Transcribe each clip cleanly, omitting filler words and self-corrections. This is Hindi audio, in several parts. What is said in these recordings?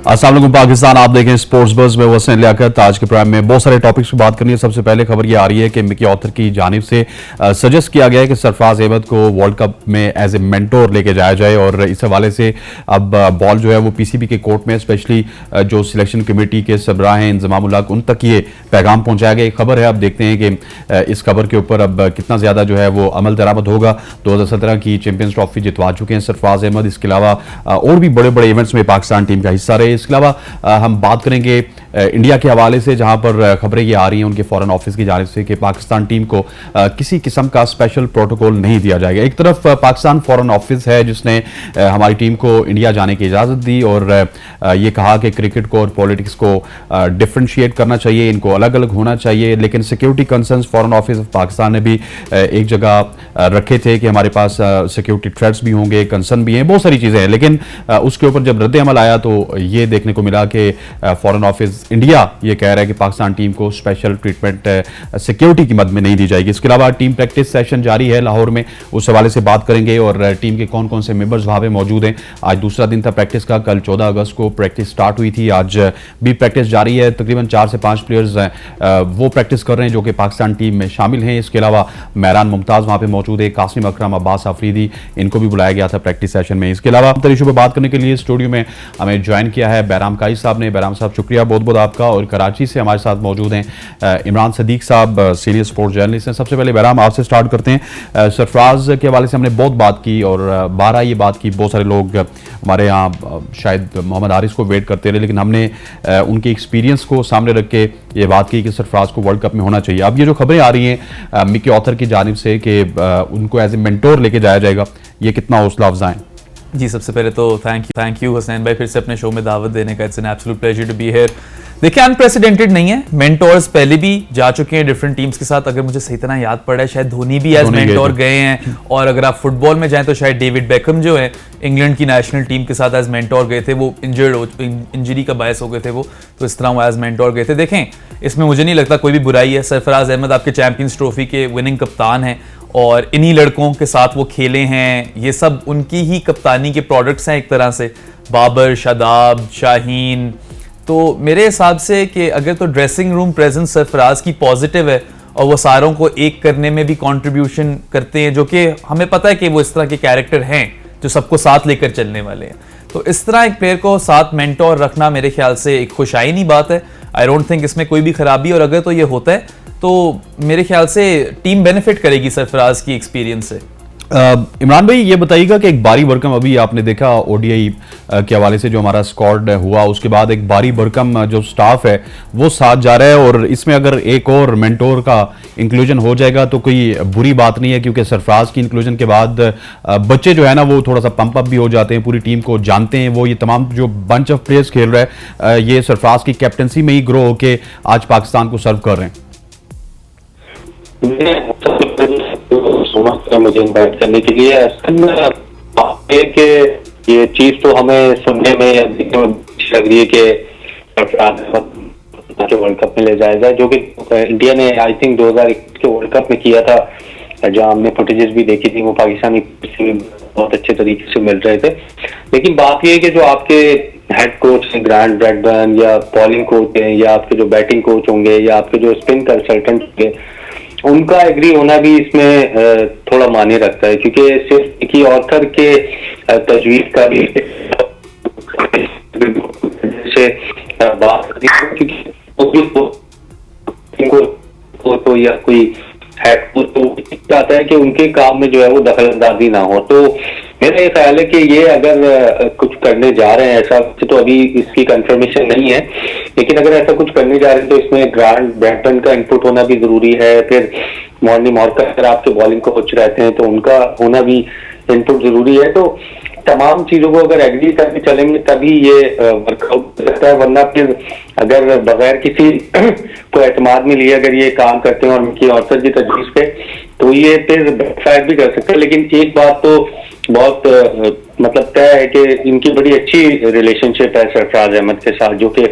अस्सलाम वालेकुम पाकिस्तान, आप देखें स्पोर्ट्स बज़ में वसीम लियाकत। आज के प्रोग्राम में बहुत सारे टॉपिक्स की बात करनी है। सबसे पहले खबर ये आ रही है कि मिकी ऑथर की जानिब से सजेस्ट किया गया है कि सरफराज अहमद को वर्ल्ड कप में एज ए मेंटोर लेके जाया जाए और इस हवाले से अब बॉल जो है वो पीसीबी के कोर्ट में स्पेशली जो सिलेक्शन कमेटी के सबरा हैं इंजमाम उल हक उन तक ये पैगाम पहुंचाया गया। एक खबर है, अब देखते हैं कि इस खबर के ऊपर अब कितना ज्यादा जो है वो अमल दरामद होगा। 2017 की चैंपियंस ट्रॉफी जितवा चुके हैं सरफराज अहमद। इसके अलावा और भी बड़े बड़े इवेंट्स में पाकिस्तान टीम का हिस्सा रहे। इसके अलावा हम बात करेंगे इंडिया के हवाले से, जहां पर खबरें ये आ रही हैं उनके फॉरेन ऑफिस की जानिब से कि पाकिस्तान टीम को किसी किस्म का स्पेशल प्रोटोकॉल नहीं दिया जाएगा। एक तरफ पाकिस्तान फॉरेन ऑफिस है जिसने हमारी टीम को इंडिया जाने की इजाजत दी और ये कहा कि क्रिकेट को और पॉलिटिक्स को डिफरेंशिएट करना चाहिए, इनको अलग अलग होना चाहिए। लेकिन security concerns foreign office of Pakistan ने भी एक जगह रखे थे कि हमारे पास सिक्योरिटी थ्रेट्स भी होंगे, कंसर्न भी हैं, बहुत सारी चीजें हैं। लेकिन उसके ऊपर जब रद्द अमल आया तो ये देखने को मिला कि फॉरेन ऑफिस इंडिया ये कह रहा है कि पाकिस्तान टीम को स्पेशल ट्रीटमेंट सिक्योरिटी की मद में नहीं दी जाएगी। इसके अलावा टीम प्रैक्टिस सेशन जारी है लाहौर में, उस हवाले से बात करेंगे और टीम के कौन कौन से मेंबर्स वहां पे मौजूद हैं। आज दूसरा दिन था प्रैक्टिस का, कल 14 अगस्त को प्रैक्टिस स्टार्ट हुई थी, आज भी प्रैक्टिस जारी है। तकरीबन 4 से 5 प्लेयर्स वो प्रैक्टिस कर रहे हैं जो कि पाकिस्तान टीम में शामिल हैं। इसके अलावा महरान मुमताज वहां पे मौजूद है, कासिम अकरम, अब्बास अफरीदी, इनको भी बुलाया गया था प्रैक्टिस सेशन में। इसके अलावा अंतर इशू पर बात करने के लिए स्टूडियो में हमें ज्वाइन किया है बैराम काई साहब ने। बैराम साहब शुक्रिया बहुत बहुत आपका। और कराची से हमारे साथ मौजूद हैं इमरान सदीक साहब, सीनियर स्पोर्ट्स जर्नलिस्ट हैं। सबसे पहले बैराम आपसे स्टार्ट करते हैं। सरफराज के हवाले से हमने बहुत बात की और 12 ये बात की, बहुत सारे लोग हमारे यहाँ शायद मोहम्मद हारिस को वेट करते रहे, लेकिन हमने उनके एक्सपीरियंस को सामने रख के ये बात की कि सरफराज को वर्ल्ड कप में होना चाहिए। अब ये जो खबरें आ रही हैं मिकी ऑथर की जानिब से कि उनको एज ए मेंटोर लेके जाया जाएगा, ये कितना हौसला अफजा है? जी, सबसे पहले तो थैंक यू हुसैन भाई फिर से अपने शो में दावत देने का। It's an absolute pleasure to be here. देखिए, अनप्रेसिडेंटेड नहीं है, मेंटोर्स पहले भी जा चुके हैं डिफरेंट टीम्स के साथ। अगर मुझे सही तरह याद पड़ा है शायद धोनी भी एज मेंटोर गए हैं, और अगर आप फुटबॉल में जाएं तो शायद डेविड बेकहम जो है इंग्लैंड की नेशनल टीम के साथ एज मेंटोर गए थे। वो इंजरी का बायस हो गए थे वो, तो इस तरह वो एज मेंटोर गए थे। देखें, इसमें मुझे नहीं लगता कोई भी बुराई है। सरफराज अहमद आपके चैंपियंस ट्रॉफी के विनिंग कप्तान हैं और इन्हीं लड़कों के साथ वो खेले हैं। ये सब उनकी ही कप्तानी के प्रोडक्ट्स हैं एक तरह से, बाबर, शादाब, शाहीन। तो मेरे हिसाब से कि अगर तो ड्रेसिंग रूम प्रेजेंस सरफराज की पॉजिटिव है और वो सारों को एक करने में भी कंट्रीब्यूशन करते हैं, जो कि हमें पता है कि वो इस तरह के कैरेक्टर हैं जो सबको साथ लेकर चलने वाले हैं, तो इस तरह एक प्लेयर को साथ मेंटोर रखना मेरे ख्याल से एक खुशाइनी बात है। आई डोंट थिंक इसमें कोई भी खराबी, और अगर तो ये होता है तो मेरे ख्याल से टीम बेनिफिट करेगी सरफराज की एक्सपीरियंस से। इमरान भाई ये बताइएगा कि एक बारी भरकम अभी आपने देखा ओडीआई के हवाले से जो हमारा स्क्वाड हुआ, उसके बाद एक बारी भरकम जो स्टाफ है वो साथ जा रहा है, और इसमें अगर एक और मेंटोर का इंक्लूजन हो जाएगा तो कोई बुरी बात नहीं है, क्योंकि सरफराज की इंक्लूजन के बाद बच्चे जो है ना वो थोड़ा सा पंप अप भी हो जाते हैं, पूरी टीम को जानते हैं। वो ये तमाम जो बंच ऑफ प्लेयर्स खेल रहा है ये सरफराज की कैप्टनसी में ही ग्रो होकर आज पाकिस्तान को सर्व कर रहे हैं। मुझे इन्वाइट करने के लिए कि ये चीज तो हमें सुनने में अच्छी लग रही है कि वर्ल्ड कप में ले जाया जाए, जो कि इंडिया ने आई थिंक 2021 के वर्ल्ड कप में किया था, जहां हमने फुटेजेस भी देखी थी। वो पाकिस्तानी बहुत अच्छे तरीके से मिल रहे थे। लेकिन बात यह है कि जो आपके हेड कोच हैं, ग्रांट ब्रैडबर्न या बॉलिंग कोच हैं, या आपके जो बैटिंग कोच होंगे, या आपके जो स्पिन कंसल्टेंट होंगे, उनका एग्री होना भी इसमें थोड़ा मायने रखता है, क्योंकि सिर्फ एक ही ऑथर के तजवीज का भी से बात तो या कोई है तो चाहता है कि उनके काम में जो है वो दखल अंदाजी ना हो। तो मेरा ये ख्याल है कि ये अगर कुछ करने जा रहे हैं ऐसा, तो अभी इसकी कंफर्मेशन नहीं है, लेकिन अगर ऐसा कुछ करने जा रहे हैं तो इसमें ग्रांट ब्रैडबर्न का इनपुट होना भी जरूरी है। फिर मॉर्नी मॉर्कर अगर आपके बॉलिंग कोच रहते हैं तो उनका होना भी इनपुट जरूरी है। तो तमाम चीजों को अगर एग्री करके चलेंगे तभी ये वर्कआउट करता है, वरना फिर अगर बगैर किसी को एतमाद में लिए अगर ये काम करते हैं और उनकी ऑथर की तजवीज पे, तो ये फिर बैकफायर भी कर सकते हैं। लेकिन एक बात तो बहुत मतलब तय है कि इनकी बड़ी अच्छी रिलेशनशिप है सरफराज अहमद के साथ, जो कि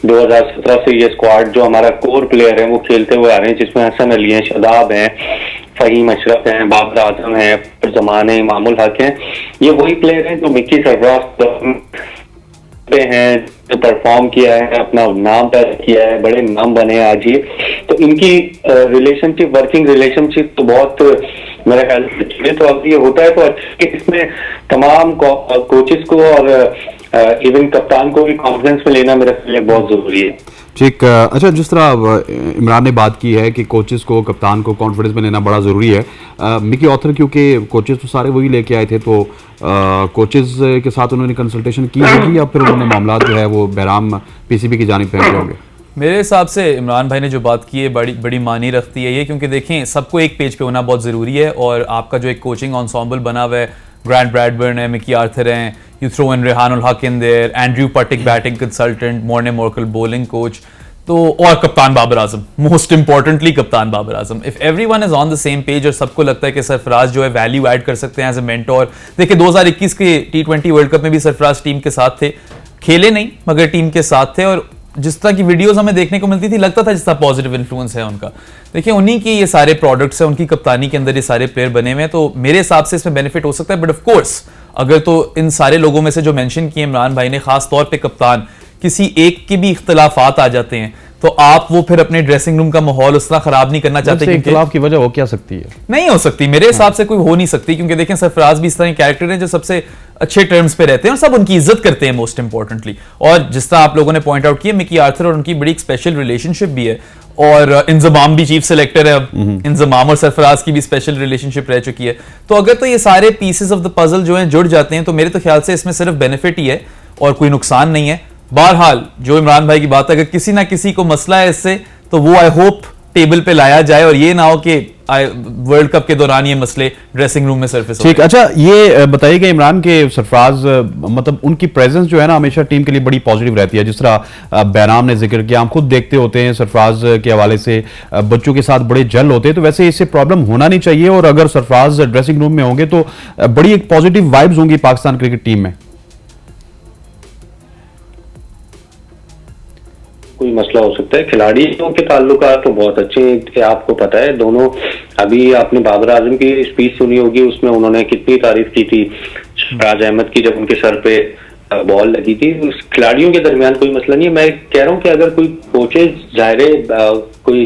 2017 से ये स्क्वाड जो हमारा कोर प्लेयर है वो खेलते हुए आ रहे हैं, जिसमें हसन अली हैं, शादाब हैं, फहीम अशरफ हैं, बाबर आजम हैं, जमान है, इमामुल हक हैं। ये वही प्लेयर हैं जो मिक्की सरफराज पे हैं, जो परफॉर्म किया है, अपना नाम पैदा किया है, बड़े नाम बने हैं आज ये, तो इनकी रिलेशनशिप, वर्किंग रिलेशनशिप तो बहुत मेरा ख्याल से तो अब ये होता है तो अच्छा, इसमें तमाम कोचेस को और इवन कप्तान को भी कॉन्फिडेंस में लेना मेरे लिए बहुत जरूरी है। ठीक। अच्छा, जिस तरह इमरान ने बात की है कि कोचेस को, कप्तान को कॉन्फिडेंस में लेना बड़ा ज़रूरी है, मिकी ऑथर क्योंकि कोचेस तो सारे वही लेके आए थे, तो कोचेस के साथ उन्होंने कंसल्टेशन की होगी या फिर उन्होंने मामला जो है वो बहराम पीसीबी की जानिब फेंके होंगे? मेरे हिसाब से इमरान भाई ने जो बात की है बड़ी बड़ी मानी रखती है ये, क्योंकि देखें सबको एक पेज पे होना बहुत ज़रूरी है, और आपका जो एक कोचिंग एंसेम्बल बना हुआ है, ग्रांट ब्रैडबर्न है, मिकी आर्थर हैं, you throw in Rehanul Haq in there, Andrew Puttick batting consultant, Morne Morkel bowling coach, तो और कप्तान बाबर आजम, मोस्ट इंपॉर्टेंटली कप्तान Babar Azam. If everyone is on the same page और सबको लगता है कि सरफराज जो है वैल्यू ऐड कर सकते हैं एज ए मेंटोर। देखिए 2021 के T20 वर्ल्ड कप में भी सरफराज टीम के साथ थे, खेले नहीं मगर टीम के साथ थे, और जिस तरह की वीडियोस हमें देखने को मिलती थी लगता था जिस तरह पॉजिटिव इन्फ्लुएंस है उनका। देखिए उन्हीं की ये सारे प्रोडक्ट्स हैं, उनकी कप्तानी के अंदर ये सारे प्लेयर बने हुए हैं, तो मेरे हिसाब से इसमें बेनिफिट हो सकता है। बट ऑफ कोर्स अगर तो इन सारे लोगों में से जो मेंशन किए इमरान भाई ने, खास तौर पे कप्तान, किसी एक के भी इख्तलाफात आ जाते हैं तो आप वो फिर अपने ड्रेसिंग रूम का माहौल उस तरह खराब नहीं करना चाहते। इख्तिलाफ की वजह हो क्या सकती है? नहीं हो सकती मेरे हिसाब से, कोई हो नहीं सकती, क्योंकि देखें सरफराज भी इस तरह के कैरेक्टर हैं जो सबसे अच्छे टर्म्स पे रहते हैं और सब उनकी इज्जत करते हैं मोस्ट इंपॉर्टेंटली। और जिस तरह आप लोगों ने पॉइंट आउट किया, मिकी आर्थर और उनकी बड़ी एक स्पेशल रिलेशनशिप भी है, और इंजमाम भी चीफ सेलेक्टर है अब, इंजमाम और सरफराज की भी स्पेशल रिलेशनशिप रह चुकी है। तो अगर तो ये सारे पीसेस ऑफ द पजल जो हैं जुड़ जाते हैं तो मेरे तो ख्याल से इसमें सिर्फ बेनिफिट ही है और कोई नुकसान नहीं है। बहरहाल जो इमरान भाई की बात है, अगर किसी ना किसी को मसला है इससे तो वो आई होप टेबल पे लाया जाए और ये ना हो कि वर्ल्ड कप के दौरान ये मसले ड्रेसिंग रूम में सरफेस। ठीक। अच्छा, ये बताइए कि इमरान के सरफराज मतलब उनकी प्रेजेंस जो है ना हमेशा टीम के लिए बड़ी पॉजिटिव रहती है, जिस तरह बहराम ने जिक्र किया, हम खुद देखते होते हैं सरफराज के हवाले से बच्चों के साथ बड़े जल होते हैं, तो वैसे इससे प्रॉब्लम होना नहीं चाहिए, और अगर सरफराज ड्रेसिंग रूम में होंगे तो बड़ी एक पॉजिटिव वाइब्स होंगी पाकिस्तान क्रिकेट टीम में। कोई मसला हो सकता है, खिलाड़ियों के ताल्लुकात तो बहुत अच्छे हैं, आपको पता है। दोनों, अभी आपने बाबर आजम की स्पीच सुनी होगी, उसमें उन्होंने कितनी तारीफ की थी सरफराज अहमद की जब उनके सर पे बॉल लगी थी। खिलाड़ियों के दरमियान कोई मसला नहीं है। मैं कह रहा हूँ कि अगर कोई कोचेज ज़ाहिर कोई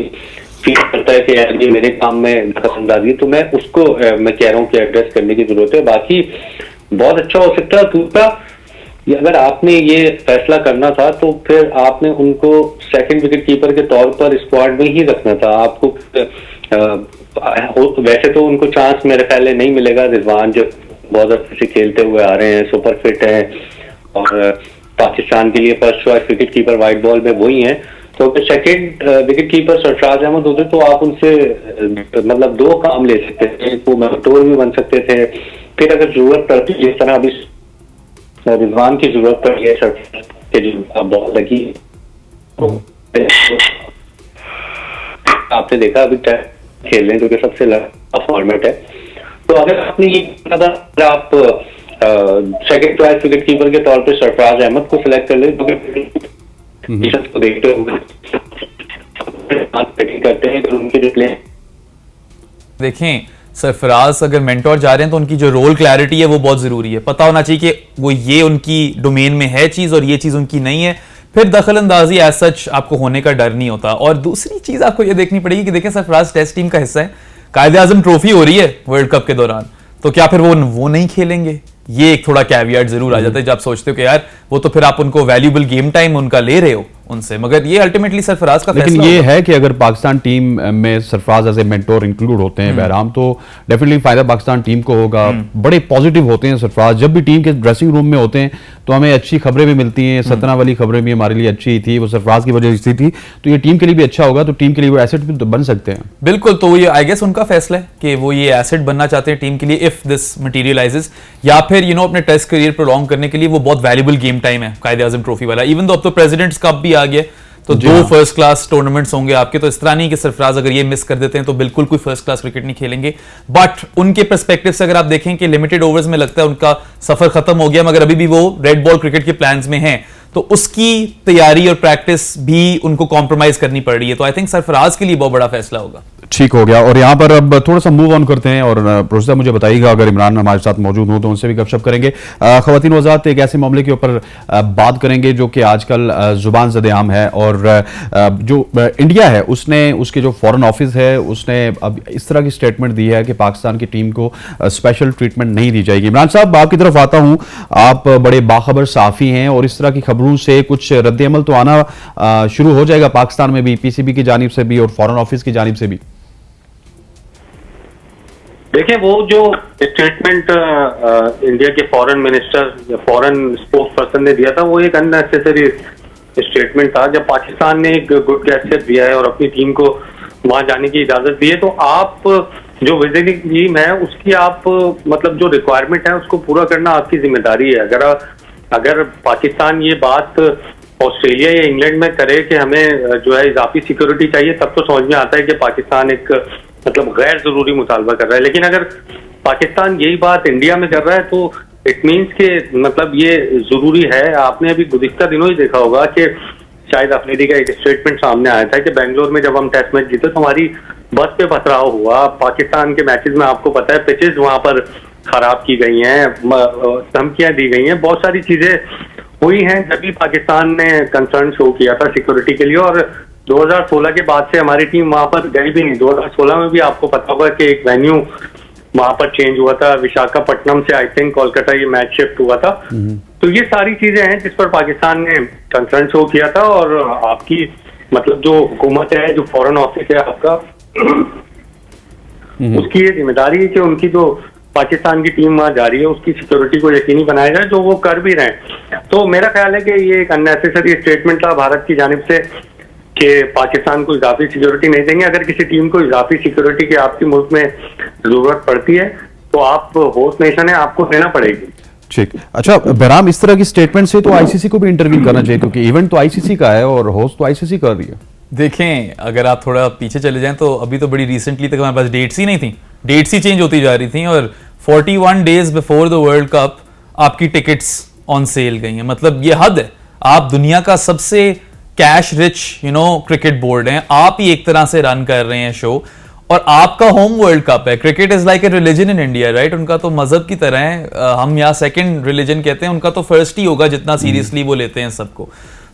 फील करता है कि यार ये मेरे काम में दखलअंदाजी, तो मैं उसको मैं कह रहा हूँ कि एड्रेस करने की जरूरत है। बाकी बहुत अच्छा हो सकता है। दूसरा, अगर आपने ये फैसला करना था तो फिर आपने उनको सेकंड विकेट कीपर के तौर पर स्क्वाड में ही रखना था। आपको वैसे तो उनको चांस मेरे ख्याल में नहीं मिलेगा। रिजवान जो बहुत अच्छे से खेलते हुए आ रहे हैं, सुपर फिट हैं, और पाकिस्तान के लिए first choice wicket keeper white ball में वही हैं। तो अगर second wicket keeper Sarfaraz Ahmed होते तो आप उनसे मतलब दो काम ले सकते थे, वो मेंटोर भी बन सकते थे। फिर अगर जरूरत पड़ती, जिस तरह अभी रिजवान की जरूरत पड़ी है सरफराज के जो बॉल लगी, तो आपने देखा अभी खेल रहे हैं क्योंकि सबसे लंबा फॉर्मेट है। तो अगर आपने ये कहा आप सेकंड चॉइस विकेट कीपर के तौर पे सरफराज अहमद को सिलेक्ट कर ले, तो देखते हुए करते हैं उनके जो प्ले। देखें सरफराज अगर मेंटोर जा रहे हैं तो उनकी जो रोल क्लैरिटी है वो बहुत जरूरी है। पता होना चाहिए कि वो ये उनकी डोमेन में है चीज और ये चीज उनकी नहीं है, फिर दखल अंदाजी एज सच आपको होने का डर नहीं होता। और दूसरी चीज आपको ये देखनी पड़ेगी कि देखें सरफराज टेस्ट टीम का हिस्सा है, कायदे-ए-आज़म ट्रॉफी हो रही है वर्ल्ड कप के दौरान, तो क्या फिर वो नहीं खेलेंगे? ये एक थोड़ा कैवियट जरूर आ जाता है जब आप सोचते हो कि यार वो तो फिर आप उनको वैल्यूबल गेम टाइम उनका ले रहे हो उनसे, मगर ये अल्टीमेटली सरफराज का लेकिन ये है कि अगर पाकिस्तान टीम में Sarfaraz as a mentor include होते हैं बहराम, तो डेफिनेटली फायदा पाकिस्तान टीम को होगा। बड़े पॉजिटिव होते हैं सरफराज, जब भी टीम के ड्रेसिंग रूम में होते हैं तो हमें अच्छी खबरें भी मिलती हैं। सतना वाली खबरें भी हमारे लिए अच्छी थी, वो सरफराज की वजह से थी, तो ये टीम के लिए भी अच्छा होगा, तो टीम के लिए वो एसेट भी तो बन सकते हैं। बिल्कुल, तो ये आई गेस उनका फैसला है कि वो ये एसेट बनना चाहते हैं टीम के लिए इफ दिस मटेरियलाइजेस, या फिर अपने टेस्ट करियर प्रोलॉन्ग करने के लिए वो बहुत वैल्यूबल गेम टाइम है कायदे-ए-आज़म ट्रॉफी वाला। इवन तो अब तो प्रेसिडेंट्स कप भी आ गया, तो दो फर्स्ट क्लास टूर्नामेंट्स होंगे आपके, तो इस तरह नहीं कि सरफराज अगर ये मिस कर देते हैं तो बिल्कुल कोई फर्स्ट क्लास क्रिकेट नहीं खेलेंगे। बट उनके पर्सपेक्टिव से अगर आप देखें कि लिमिटेड ओवर्स में लगता है उनका सफर खत्म हो गया, मगर अभी भी वो रेड बॉल क्रिकेट के प्लान्स में हैं, तो उसकी तैयारी और प्रैक्टिस भी उनको कॉम्प्रोमाइज करनी पड़ रही है। तो आई थिंक सरफराज के लिए बहुत बड़ा फैसला होगा। ठीक हो गया। और यहाँ पर अब थोड़ा सा मूव ऑन करते हैं और प्रोफेसर मुझे बताइएगा, अगर इमरान हमारे साथ मौजूद हो तो उनसे भी गपशप करेंगे। ख़वातीन वज़ात एक ऐसे मामले के ऊपर बात करेंगे जो कि आजकल जुबान ज़द-ए-आम है, और जो इंडिया है उसने, उसके जो फॉरेन ऑफिस है उसने अब इस तरह की स्टेटमेंट दी है कि पाकिस्तान की टीम को स्पेशल ट्रीटमेंट नहीं दी जाएगी। इमरान साहब, आपकी तरफ आता हूँ, आप बड़े बाखबर सहाफ़ी हैं और इस तरह की खबरों से कुछ रद्द-ए-अमल तो आना शुरू हो जाएगा पाकिस्तान में भी, पीसीबी की जानिब से भी और फॉरेन ऑफिस की जानिब से भी। देखिए, वो जो स्टेटमेंट इंडिया के फॉरेन मिनिस्टर या फॉरेन स्पोक्स पर्सन ने दिया था, वो एक अननेसेसरी स्टेटमेंट था। जब पाकिस्तान ने एक गुड गेस्चर दिया है और अपनी टीम को वहां जाने की इजाजत दी है, तो आप जो विजिटिंग टीम है उसकी आप मतलब जो रिक्वायरमेंट है उसको पूरा करना आपकी जिम्मेदारी है। अगर पाकिस्तान ये बात ऑस्ट्रेलिया या इंग्लैंड में करे कि हमें जो है इजाफी सिक्योरिटी चाहिए, तब तो समझ में आता है कि पाकिस्तान एक मतलब गैर जरूरी मुतालबा कर रहा है। लेकिन अगर पाकिस्तान यही बात इंडिया में कर रहा है तो इट मीन्स के मतलब ये जरूरी है। आपने अभी गुज़िश्ता दिनों ही देखा होगा कि शायद अफरीदी का एक स्टेटमेंट सामने आया था कि बेंगलोर में जब हम टेस्ट मैच जीते तो हमारी बस पे पथराव हुआ। पाकिस्तान के मैचेस में आपको पता है पिचेस वहां पर खराब की गई हैं, धमकियां दी गई हैं, बहुत सारी चीजें हुई हैं जब भी पाकिस्तान ने कंसर्न शो किया था सिक्योरिटी के लिए। और 2016 के बाद से हमारी टीम वहां पर गई भी नहीं। 2016 में भी आपको पता होगा कि एक वेन्यू वहां पर चेंज हुआ था, विशाखापट्टनम से आई थिंक कोलकाता ये मैच शिफ्ट हुआ था। तो ये सारी चीजें हैं जिस पर पाकिस्तान ने कंसर्न शो किया था। और आपकी मतलब जो हुकूमत है, जो फॉरेन ऑफिस है आपका, उसकी ये जिम्मेदारी है कि उनकी जो पाकिस्तान की टीम वहां जा रही है उसकी सिक्योरिटी को यकीनी बनाया जाए, जो वो कर भी रहे हैं। तो मेरा ख्याल है कि ये एक अननेसेसरी स्टेटमेंट था भारत की जानिब से कि पाकिस्तान को इजाफी सिक्योरिटी नहीं देंगे। अगर किसी टीम को इजाफी सिक्योरिटी की आपके मुल्क में जरूरत पड़ती है तो आप होस्ट नेशन है, आपको देना पड़ेगी। ठीक। अच्छा बहराम, इस तरह की स्टेटमेंट से तो आईसीसी को भी इंटरव्यू करना चाहिए, क्योंकि इवेंट तो आईसीसी का है और होस्ट तो आईसीसी कर रही है। देखें, अगर आप थोड़ा पीछे चले जाएं तो अभी तो बड़ी रिसेंटली तक हमारे पास डेट्स ही नहीं थी, डेट्स ही चेंज होती जा रही थी, और 41 days before the world cup आपकी टिकट्स ऑन सेल गई हैं। मतलब ये हद है। आप दुनिया का सबसे कैश रिच क्रिकेट बोर्ड हैं, आप ही एक तरह से रन कर रहे हैं शो, और आपका होम वर्ल्ड कप है। Cricket is like a religion in India, right? उनका तो मजहब की तरह है, हम यहाँ सेकंड रिलीजन कहते हैं, उनका तो फर्स्ट ही होगा, जितना सीरियसली वो लेते हैं सबको।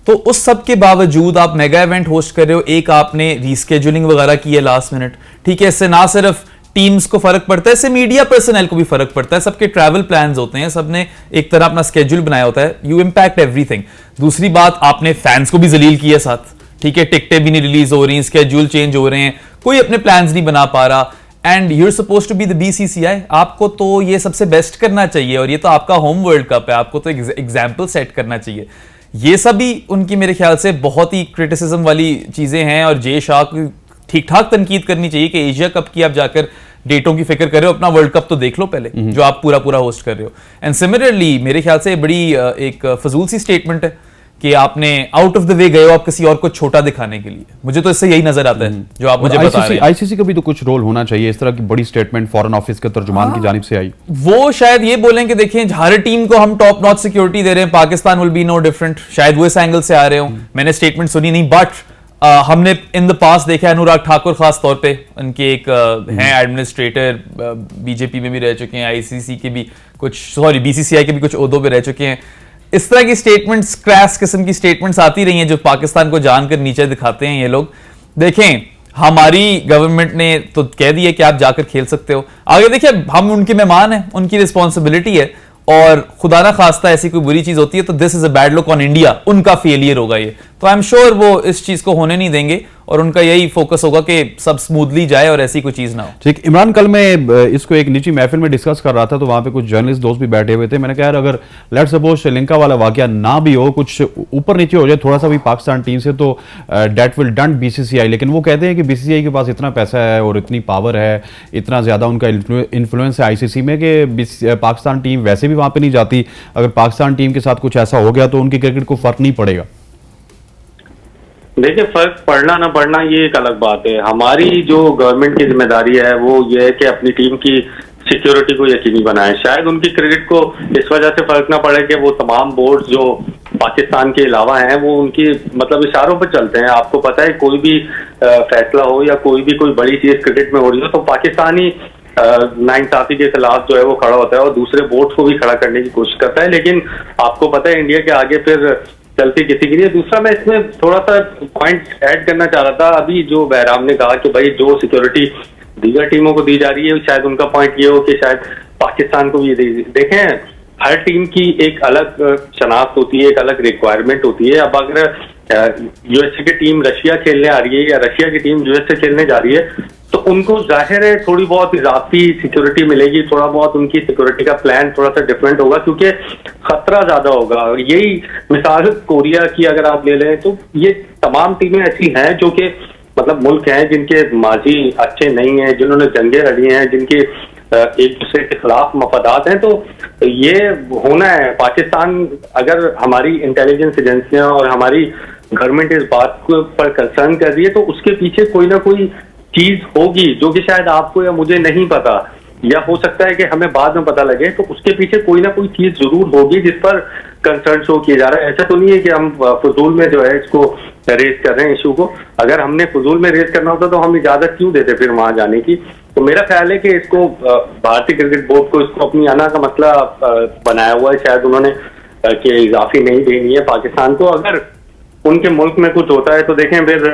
तो उस सब के बावजूद आप मेगा इवेंट होस्ट कर रहे हो। एक आपने रीस्केड्यूलिंग वगैरह की है लास्ट मिनट, ठीक है, इससे ना सिर्फ टीम्स को फर्क पड़ता है, इससे मीडिया पर्सनल को भी फर्क पड़ता है। सबके ट्रैवल प्लान्स होते हैं, सबने एक तरह अपना स्केड्यूल बनाया होता है, यू इंपैक्ट एवरीथिंग। दूसरी बात, आपने फैंस को भी जलील किया साथ, ठीक है, टिकटें भी नहीं रिलीज हो रही, स्केड्यूल चेंज हो रहे हैं, कोई अपने प्लान्स नहीं बना पा रहा, and you're supposed to be the BCCI. आपको तो ये सबसे बेस्ट करना चाहिए, और ये तो आपका होम वर्ल्ड कप है, आपको तो एग्जाम्पल सेट करना चाहिए। ये सभी उनकी मेरे ख्याल से बहुत ही क्रिटिसिज्म वाली चीजें हैं, और जे शाह की ठीक ठाक तनकीद करनी चाहिए कि एशिया कप की आप जाकर डेटों की फिक्र कर रहे हो, अपना वर्ल्ड कप तो देख लो पहले, जो आप पूरा पूरा होस्ट कर रहे हो। एंड सिमिलरली मेरे ख्याल से बड़ी एक फजूल सी स्टेटमेंट है कि आपने आउट ऑफ द वे गए हो आप किसी और को छोटा दिखाने के लिए। मुझे तो इससे यही नजर आता है जो आप मुझे बता रहे हैं। आईसीसी का भी तो कुछ रोल होना चाहिए। इस तरह की बड़ी स्टेटमेंट फॉरेन ऑफिस के तर्जुमान की जानिब से आई, वो शायद ये बोलें कि देखिए हर टीम को हम टॉप नॉच सिक्योरिटी दे रहे हैं, Pakistan will be no different. शायद वो इस एंगल से आ रहे हो, मैंने स्टेटमेंट सुनी नहीं, बट हमने इन द पास देखा है अनुराग ठाकुर खास तौर पे, उनके एक हैं एडमिनिस्ट्रेटर, बीजेपी में भी रह चुके हैं, आईसीसी के भी कुछ, सॉरी बीसीसीआई के भी कुछ ओहदों पे रह चुके हैं। इस तरह की स्टेटमेंट्स, क्रैश किस्म की स्टेटमेंट्स आती रही हैं जो पाकिस्तान को जानकर नीचे दिखाते हैं ये लोग। देखें, हमारी गवर्नमेंट ने तो कह दिया कि आप जाकर खेल सकते हो, आगे देखिए हम उनके मेहमान हैं, उनकी रिस्पॉन्सिबिलिटी है, और खुदा ना खास्ता ऐसी कोई बुरी चीज होती है तो this is a bad look on India, उनका फेलियर होगा ये। तो आई एम श्योर वो इस चीज को होने नहीं देंगे, और उनका यही फोकस होगा कि सब स्मूथली जाए और ऐसी कोई चीज ना हो। ठीक। इमरान, कल मैं इसको एक निजी महफिल में डिस्कस कर रहा था, तो वहां पे कुछ जर्नलिस्ट दोस्त भी बैठे हुए थे। मैंने कहा यार, अगर लेट्स सपोज श्रीलंका वाला वाकया ना भी हो, कुछ ऊपर नीचे हो जाए थोड़ा सा भी पाकिस्तान टीम से, तो डेट विल डंट बीसीसीआई। लेकिन वो कहते हैं कि बीसीसीआई के पास इतना पैसा है और इतनी पावर है, इतना ज्यादा उनका इन्फ्लुएंस है आईसीसी में कि पाकिस्तान टीम वैसे भी वहां पर नहीं जाती। अगर पाकिस्तान टीम के साथ कुछ ऐसा हो गया तो उनकी क्रिकेट को फर्क नहीं पड़ेगा। देखिए, फर्क पड़ना ना पड़ना ये एक अलग बात है। हमारी जो गवर्नमेंट की जिम्मेदारी है वो ये है कि अपनी टीम की सिक्योरिटी को यकीनी बनाए। शायद उनकी क्रिकेट को इस वजह से फर्क ना पड़े कि वो तमाम बोर्ड्स जो पाकिस्तान के अलावा हैं वो उनकी मतलब इशारों पर चलते हैं। आपको पता है कोई भी फैसला हो या कोई बड़ी चीज क्रिकेट में हो रही हो तो पाकिस्तानी नाइंसाफी के खिलाफ जो है वो खड़ा होता है और दूसरे बोर्ड को भी खड़ा करने की कोशिश करता है। लेकिन आपको पता है इंडिया के आगे फिर चलती किसी की नहीं। दूसरा मैं इसमें थोड़ा सा पॉइंट ऐड करना चाह रहा था। अभी जो बहराम ने कहा कि भाई जो सिक्योरिटी दीगर टीमों को दी जा रही है शायद उनका पॉइंट ये हो कि शायद पाकिस्तान को भी ये देखें, हर टीम की एक अलग शनाख्त होती है, एक अलग रिक्वायरमेंट होती है। अब अगर यूएसए की टीम रशिया खेलने आ रही है या रशिया की टीम यूएसए खेलने जा रही है तो उनको जाहिर है थोड़ी बहुत इजाफी सिक्योरिटी मिलेगी, थोड़ा बहुत उनकी सिक्योरिटी का प्लान थोड़ा सा डिफरेंट होगा क्योंकि खतरा ज्यादा होगा। यही मिसाल कोरिया की अगर आप ले लें तो ये तमाम टीमें ऐसी हैं जो कि मतलब मुल्क हैं जिनके माजी अच्छे नहीं हैं, जिन्होंने जंगें लड़ी हैं, जिनके एक दूसरे के खिलाफ मफादात हैं। तो ये होना है। पाकिस्तान अगर हमारी इंटेलिजेंस एजेंसियां और हमारी गवर्नमेंट इस बात पर कंसर्न कर रही है तो उसके पीछे कोई ना कोई चीज होगी जो कि शायद आपको या मुझे नहीं पता, या हो सकता है कि हमें बाद में पता लगे। तो उसके पीछे कोई ना कोई चीज जरूर होगी जिस पर कंसर्न शो किया जा रहा है। ऐसा तो नहीं है कि हम फजूल में जो है इसको रेज कर रहे हैं इशू को। अगर हमने फजूल में रेज करना होता तो हम इजाजत क्यों देते फिर वहां जाने की। तो मेरा ख्याल है कि इसको भारतीय क्रिकेट बोर्ड को इसको अपनी आना का मसला बनाया हुआ है शायद उन्होंने कि इजाफी नहीं देनी है पाकिस्तान को। अगर उनके मुल्क में कुछ होता है तो देखें फिर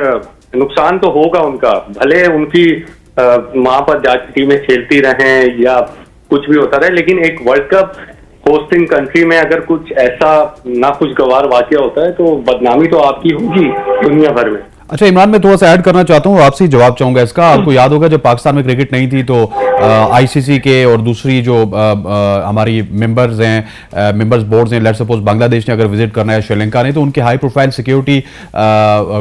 नुकसान तो होगा उनका, भले उनकी वहां पर जाके टीमें खेलती रहें या कुछ भी होता रहे, लेकिन एक वर्ल्ड कप होस्टिंग कंट्री में अगर कुछ ऐसा नाखुशगवार वाकया होता है तो बदनामी तो आपकी होगी दुनिया भर में। अच्छा इमरान, मैं थोड़ा सा ऐड करना चाहता हूँ, आपसे जवाब चाहूंगा इसका। आपको याद होगा जब पाकिस्तान में क्रिकेट नहीं थी तो आईसीसी के और दूसरी जो हमारी मेंबर्स हैं, मेंबर्स बोर्ड्स हैं, लेट्स सपोज बांग्लादेश ने अगर विजिट करना है श्रीलंका ने, तो उनके हाई प्रोफाइल सिक्योरिटी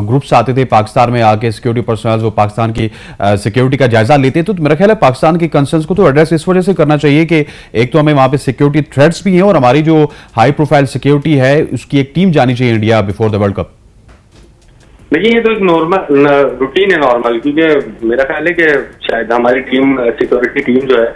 ग्रुप्स आते थे पाकिस्तान में आके, सिक्योरिटी पर्सनल वो पाकिस्तान की सिक्योरिटी का जायजा लेते। तो मेरा ख्याल है पाकिस्तान के कंसर्न्स को तो एड्रेस इस वजह से करना चाहिए कि एक तो हमें वहां पे सिक्योरिटी थ्रेट्स भी हैं और हमारी जो हाई प्रोफाइल सिक्योरिटी है उसकी एक टीम जानी चाहिए India before the world cup. देखिए ये तो एक नॉर्मल रूटीन है नॉर्मल, क्योंकि मेरा ख्याल है कि शायद हमारी टीम सिक्योरिटी टीम जो है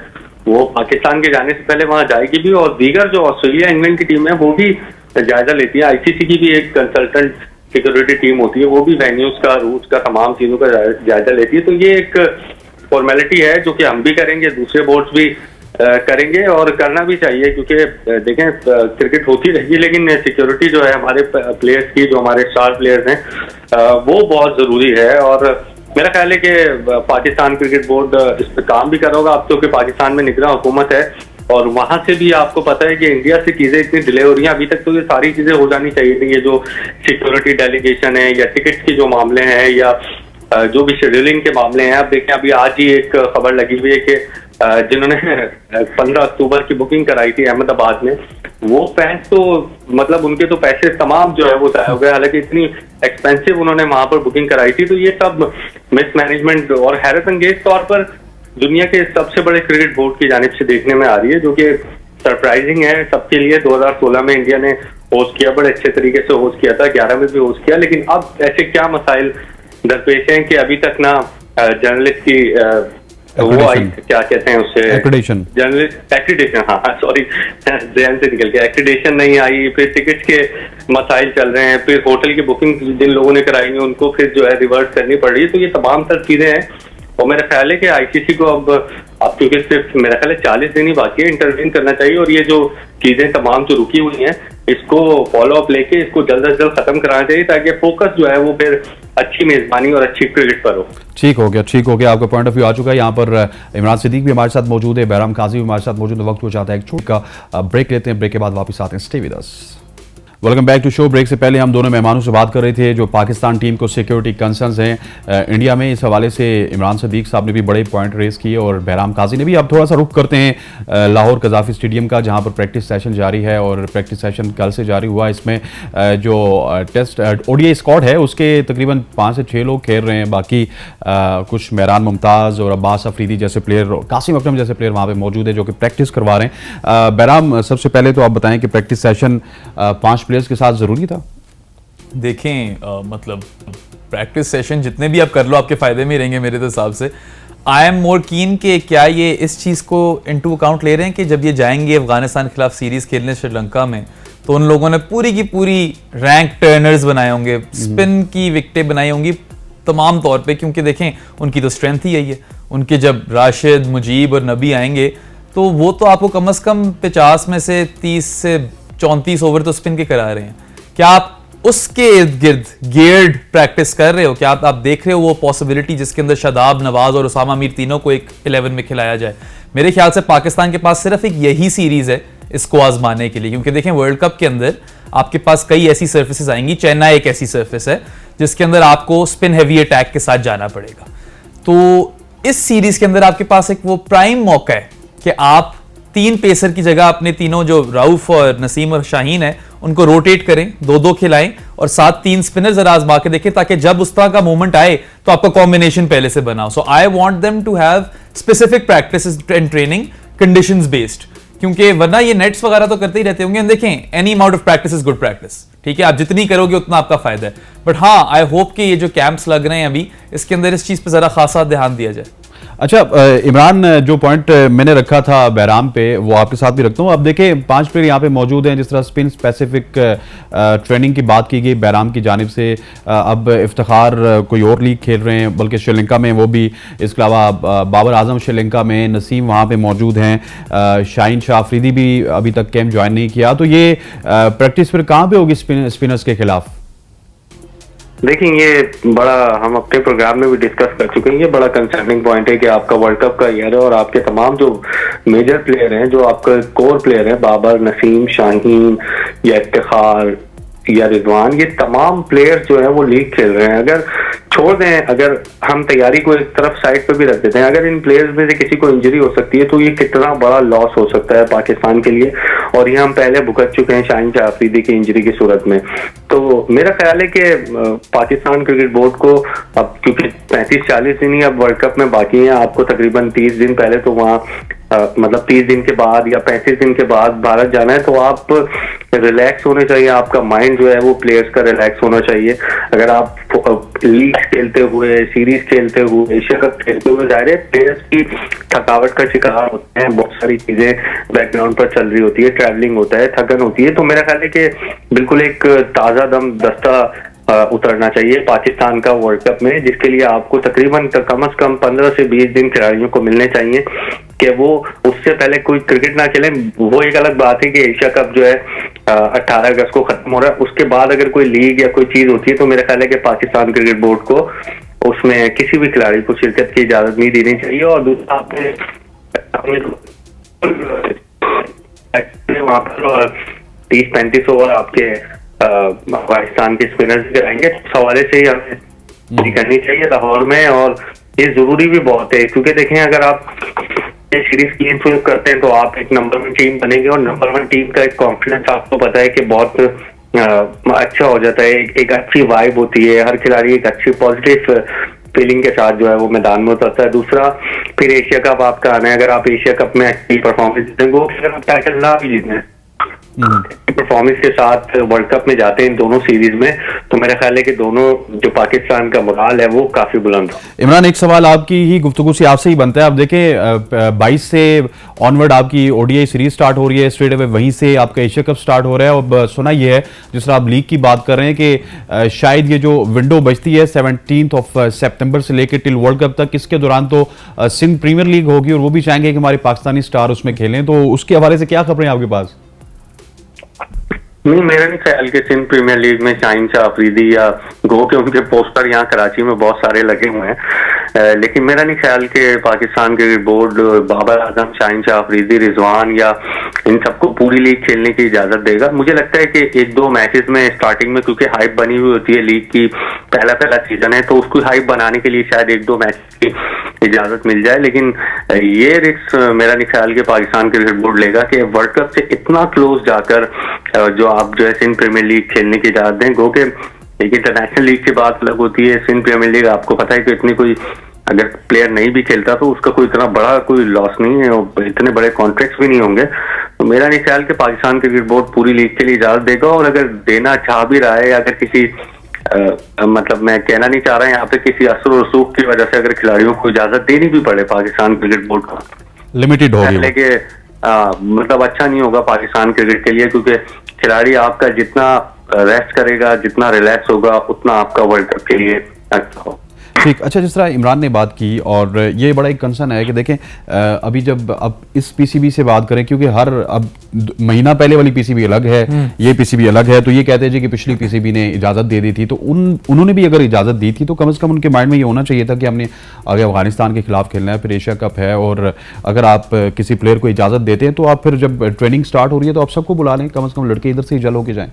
वो पाकिस्तान के जाने से पहले वहां जाएगी भी और दीगर जो ऑस्ट्रेलिया इंग्लैंड की टीम है वो भी जायजा लेती है। आईसीसी की भी एक कंसल्टेंट सिक्योरिटी टीम होती है, वो भी वेन्यूज का, रूट्स का, तमाम चीजों का जायजा लेती है। तो ये एक फॉर्मेलिटी है जो कि हम भी करेंगे, दूसरे बोर्ड्स भी करेंगे और करना भी चाहिए, क्योंकि देखें क्रिकेट होती रहेगी लेकिन सिक्योरिटी जो है हमारे प्लेयर्स की, जो हमारे स्टार प्लेयर्स हैं वो बहुत जरूरी है। और मेरा ख्याल है कि पाकिस्तान क्रिकेट बोर्ड इस पर काम भी कर रहा होगा अब, क्योंकि पाकिस्तान में निगरान हुकूमत है और वहां से भी आपको पता है कि इंडिया से चीजें इतनी डिले हो रही हैं। अभी तक तो ये सारी चीजें हो जानी चाहिए थी, ये जो सिक्योरिटी डेलीगेशन है या टिकट के जो मामले हैं या जो भी शेड्यूलिंग के मामले हैं। अब देखें अभी आज ही एक खबर लगी हुई है कि जिन्होंने 15 अक्टूबर की बुकिंग कराई थी अहमदाबाद में, वो फैंस तो मतलब उनके तो पैसे तमाम जो है वो तय हो गए, हालांकि इतनी एक्सपेंसिव उन्होंने वहां पर बुकिंग कराई थी। तो ये सब मिसमैनेजमेंट और हैरत अंगेज तौर पर दुनिया के सबसे बड़े क्रिकेट बोर्ड की जानिब से देखने में आ रही है, जो कि सरप्राइजिंग है सबके लिए। 2016 में इंडिया ने होस्ट किया, बड़े अच्छे तरीके से होस्ट किया था, 11 में भी होस्ट किया, लेकिन अब ऐसे क्या मसाइल दरपेश हैं कि अभी तक ना जर्नलिस्ट की वो आई, क्या कहते हैं उसे, एक्रेडिटेशन, जर्नलिस्ट एक्रेडिटेशन, हाँ सॉरी ध्यान से निकल गया, एक्रेडिटेशन नहीं आई। फिर टिकट के मसाइल चल रहे हैं, फिर होटल की बुकिंग जिन लोगों ने कराई है उनको फिर जो है रिवर्स करनी पड़ रही है। तो ये तमाम तर चीजें हैं और मेरा ख्याल है कि आईसीसी को अब क्योंकि सिर्फ मेरा ख्याल है 40 दिन ही बाकी है, इंटरवीन करना चाहिए और ये जो चीजें तमाम जो रुकी हुई हैं इसको फॉलो अप लेके इसको जल्द से जल्द खत्म कराना चाहिए, ताकि फोकस जो है वो फिर अच्छी मेजबानी और अच्छी क्रिकेट पर हो। ठीक हो गया, आपका पॉइंट ऑफ व्यू आ चुका है। यहाँ पर इमरान सिद्दीक भी हमारे साथ मौजूद है, बहराम काजी भी हमारे साथ मौजूद है। वक्त हो जाता है एक छोटा ब्रेक लेते हैं, ब्रेक के बाद वापस आते हैं। Stay with us. Welcome back to show. Break से पहले हम दोनों मेहमानों से बात कर रहे थे जो पाकिस्तान टीम को सिक्योरिटी कंसर्न्स हैं इंडिया में। इस हवाले से इमरान सिद्दीक साहब ने भी बड़े पॉइंट रेस किए और बहराम काजी ने भी। अब थोड़ा सा रुख करते हैं लाहौर कज़ाफी स्टेडियम का, जहां पर प्रैक्टिस सेशन जारी है और प्रैक्टिस सेशन कल से जारी हुआ। इसमें जो टेस्ट ओडीआई स्क्वाड है उसके तकरीबन 5 से 6 लोग खेल रहे हैं, बाकी कुछ मेहरान मुमताज़ और अब्बास अफरीदी जैसे प्लेयर, कासिम अकरम जैसे प्लेयर वहाँ पर मौजूद है जो कि प्रैक्टिस करवा रहे हैं। बहराम, सबसे पहले तो आप बताएं कि प्रैक्टिस सेशन 5 प्लेयर्स के साथ जरूरी था? देखें मतलब प्रैक्टिस सेशन जितने भी आप कर लो आपके फायदे में रहेंगे मेरे हिसाब से। आई एम मोर कीन कि क्या ये इस चीज़ को इनटू अकाउंट ले रहे हैं कि जब ये जाएंगे अफगानिस्तान के खिलाफ सीरीज़ खेलने श्रीलंका में तो उन लोगों ने पूरी की पूरी रैंक टर्नर्स बनाए होंगे, स्पिन की विकेटें बनाई होंगी तमाम तौर पे, क्योंकि देखें उनकी तो स्ट्रेंथ ही यही है। उनके जब राशिद, मुजीब और नबी आएंगे तो वो तो आपको कम से कम 50 में से 30 से 34 ओवर तो स्पिन के करा रहे हैं। क्या आप उसके इर्द गिर्द गियर्ड प्रैक्टिस कर रहे हो? क्या आप देख रहे हो वो पॉसिबिलिटी जिसके अंदर शादाब, नवाज और उसामा मीर तीनों को एक 11 में खिलाया जाए? मेरे ख्याल से पाकिस्तान के पास सिर्फ एक यही सीरीज है इसको आजमाने के लिए, क्योंकि देखें वर्ल्ड कप के अंदर आपके पास कई ऐसी सर्फेसेस आएंगी। चेन्नई एक ऐसी सर्फेस है जिसके अंदर आपको स्पिन हैवी अटैक के साथ जाना पड़ेगा। तो इस सीरीज के अंदर आपके पास एक वो प्राइम मौका है कि आप 3 पेसर की जगह अपने तीनों जो राउफ और नसीम और शाहीन है उनको रोटेट करें, 2-2 खिलाएं और साथ 3 स्पिनर जरा आजमा के देखें, ताकि जब उस तरह का मूवमेंट आए तो आपका कॉम्बिनेशन पहले से बना हो। So I want them to have specific practice and training conditions based, क्योंकि वरना ये नेट्स वगैरह तो करते ही रहते होंगे। देखें any amount of practice is good practice, ठीक है, आप जितनी करोगे उतना आपका फायदा है। बट हाँ, आई होप कि ये जो कैंप्स लग रहे हैं अभी, इसके अंदर इस चीज पे जरा खासा ध्यान दिया जाए। अच्छा इमरान, जो पॉइंट मैंने रखा था बहराम पे वो आपके साथ भी रखता हूँ। अब देखें 5 प्लेयर यहाँ पे मौजूद हैं, जिस तरह स्पिन स्पेसिफिक ट्रेनिंग की बात की गई बहराम की जानिब से। अब इफ्तिखार कोई और लीग खेल रहे हैं, बल्कि श्रीलंका में वो भी। इसके अलावा बाबर आजम श्रीलंका में, नसीम वहाँ पे मौजूद हैं, शाहीन शाह अफरीदी भी अभी तक कैंप ज्वाइन नहीं किया। तो ये प्रैक्टिस फिर कहाँ पे होगी स्पिनर्स के खिलाफ? देखिए, ये बड़ा हम अपने प्रोग्राम में भी डिस्कस कर चुके हैं। ये बड़ा कंसर्निंग पॉइंट है कि आपका वर्ल्ड कप का ईयर है और आपके तमाम जो मेजर प्लेयर हैं, जो आपका कोर प्लेयर है, बाबर, नसीम, शाहीन या इफ्तिखार या रिजवान, ये तमाम प्लेयर्स जो है वो लीग खेल रहे हैं। अगर छोड़ दें, अगर हम तैयारी को एक तरफ साइड पे भी रख देते हैं, अगर इन प्लेयर्स में से किसी को इंजरी हो सकती है तो ये कितना बड़ा लॉस हो सकता है पाकिस्तान के लिए, और ये हम पहले भुगत चुके हैं शाहीन शाह अफरीदी की इंजरी की सूरत में। तो मेरा ख्याल है कि पाकिस्तान क्रिकेट बोर्ड को अब, क्योंकि 35-40 दिन ही अब वर्ल्ड कप में बाकी हैं, आपको तकरीबन 30 दिन पहले तो वहाँ मतलब 30 दिन के बाद या 35 दिन के बाद भारत जाना है, तो आप रिलैक्स होने चाहिए। आपका माइंड जो है वो प्लेयर्स का रिलैक्स होना चाहिए। अगर आप लीग खेलते हुए, सीरीज खेलते हुए, एशिया कप खेलते हुए, जाहिर है प्लेयर्स की थकावट का शिकार होते हैं, बहुत सारी चीजें बैकग्राउंड पर चल रही होती है, ट्रैवलिंग होता है, थकन होती है। तो मेरा ख्याल है कि बिल्कुल एक ताजा दम दस्ता उतरना चाहिए पाकिस्तान का वर्ल्ड कप में, जिसके लिए आपको तकरीबन कम से कम 15 से 20 दिन खिलाड़ियों को मिलने चाहिए कि वो उससे पहले कोई क्रिकेट ना खेले। वो एक अलग बात है कि एशिया कप जो है 18 अगस्त को खत्म हो रहा है, उसके बाद अगर कोई लीग या कोई चीज होती है तो मेरा ख्याल है कि पाकिस्तान क्रिकेट बोर्ड को उसमें किसी भी खिलाड़ी को शिरकत की इजाजत नहीं देनी चाहिए। और दूसरा, आपने वहां पर 30-35 ओवर आपके पाकिस्तान के स्पिनर्स कराएंगे, तो हवाले से ही हमें करनी चाहिए लाहौर में। और ये जरूरी भी बहुत है, क्योंकि देखें अगर आप सीरीज क्लीन स्वीप करते हैं तो आप एक नंबर 1 टीम बनेंगे, और नंबर 1 टीम का एक कॉन्फिडेंस आपको पता है कि बहुत अच्छा हो जाता है। एक अच्छी वाइब होती है, हर खिलाड़ी एक अच्छी पॉजिटिव फीलिंग के साथ जो है वो मैदान में उतरता है। दूसरा, फिर एशिया कप आपका आना है, अगर आप एशिया कप में अच्छी परफॉर्मेंस जीतेंगे, अगर आप टाइटल ना भी जीतें, परफॉर्मेंस के साथ वर्ल्ड कप में जाते हैं इन दोनों सीरीज में, तो मेरा ख्याल है कि दोनों जो पाकिस्तान का मोराल है वो काफी बुलंद है। इमरान, एक सवाल आपकी ही गुफ्तगू से आपसे ही बनता है। आप देखें 22 से ऑनवर्ड आपकी ओडीआई सीरीज स्टार्ट हो रही है, स्ट्रेट अवे वहीं से आपका एशिया कप स्टार्ट हो रहा है। और सुना यह है, जिस तरह आप लीग की बात कर रहे हैं, कि शायद ये जो विंडो बचती है 17 सितंबर से लेकर टिल वर्ल्ड कप तक, इसके दौरान तो सिंध प्रीमियर लीग होगी और वो भी चाहेंगे कि हमारे पाकिस्तानी स्टार उसमें खेलें। तो उसके हवाले से क्या खबरें आपके पास? नहीं, मेरा नहीं ख्याल कि सिंध प्रीमियर लीग में शाहीन शाह अफरीदी या गो के उनके पोस्टर यहाँ कराची में बहुत सारे लगे हुए हैं, लेकिन मेरा नहीं ख्याल कि पाकिस्तान क्रिकेट बोर्ड बाबर आजम, शाहीन शाह अफरीदी, रिजवान या इन सबको पूरी लीग खेलने की इजाजत देगा। मुझे लगता है कि 1-2 मैचेस में स्टार्टिंग में, क्योंकि हाइप बनी हुई होती है लीग की, पहला सीजन है, तो उसको हाइप बनाने के लिए शायद 1-2 मैच की इजाजत मिल जाए। लेकिन ये रिस्क मेरा नहीं ख्याल कि पाकिस्तान क्रिकेट बोर्ड लेगा कि वर्ल्ड कप से इतना क्लोज जाकर जो आप जो है सिंध प्रीमियर लीग खेलने की इजाजत दें। गो के एक इंटरनेशनल लीग की बात अलग होती है, सिंध प्रीमियर लीग आपको पता है कि इतनी कोई, अगर प्लेयर नहीं भी खेलता तो उसका कोई इतना बड़ा कोई लॉस नहीं है, और इतने बड़े कॉन्ट्रैक्ट्स भी नहीं होंगे। तो मेरा नहीं ख्याल कि पाकिस्तान क्रिकेट बोर्ड पूरी लीग के लिए इजाजत देगा। और अगर देना चाह भी रहा है, अगर किसी मतलब मैं कहना नहीं चाह रहा यहाँ पे, किसी असर रसूख की वजह से अगर खिलाड़ियों को इजाजत देनी भी पड़े पाकिस्तान क्रिकेट बोर्ड को, लिमिटेड होगी, मतलब अच्छा नहीं होगा पाकिस्तान क्रिकेट के लिए, क्योंकि खिलाड़ी आपका जितना रेस्ट करेगा, जितना रिलैक्स होगा, उतना आपका वर्ल्ड कप के लिए अच्छा हो। ठीक। अच्छा, जिस तरह इमरान ने बात की और ये बड़ा एक कंसर्न है कि देखें अभी जब अब इस पीसीबी से बात करें, क्योंकि हर अब महीना पहले वाली पीसीबी अलग है, ये पीसीबी अलग है, तो ये कहते हैं जी कि पिछली पीसीबी ने इजाजत दे दी थी, तो उन्होंने भी अगर इजाजत दी थी तो कम से कम उनके माइंड में ये होना चाहिए था कि हमने आगे अफगानिस्तान के खिलाफ खेलना है, फिर एशिया कप है, और अगर आप किसी प्लेयर को इजाजत देते हैं तो आप फिर जब ट्रेनिंग स्टार्ट हो रही है तो आप सबको बुला लें, कम से कम लड़के इधर से जल होके जाएं।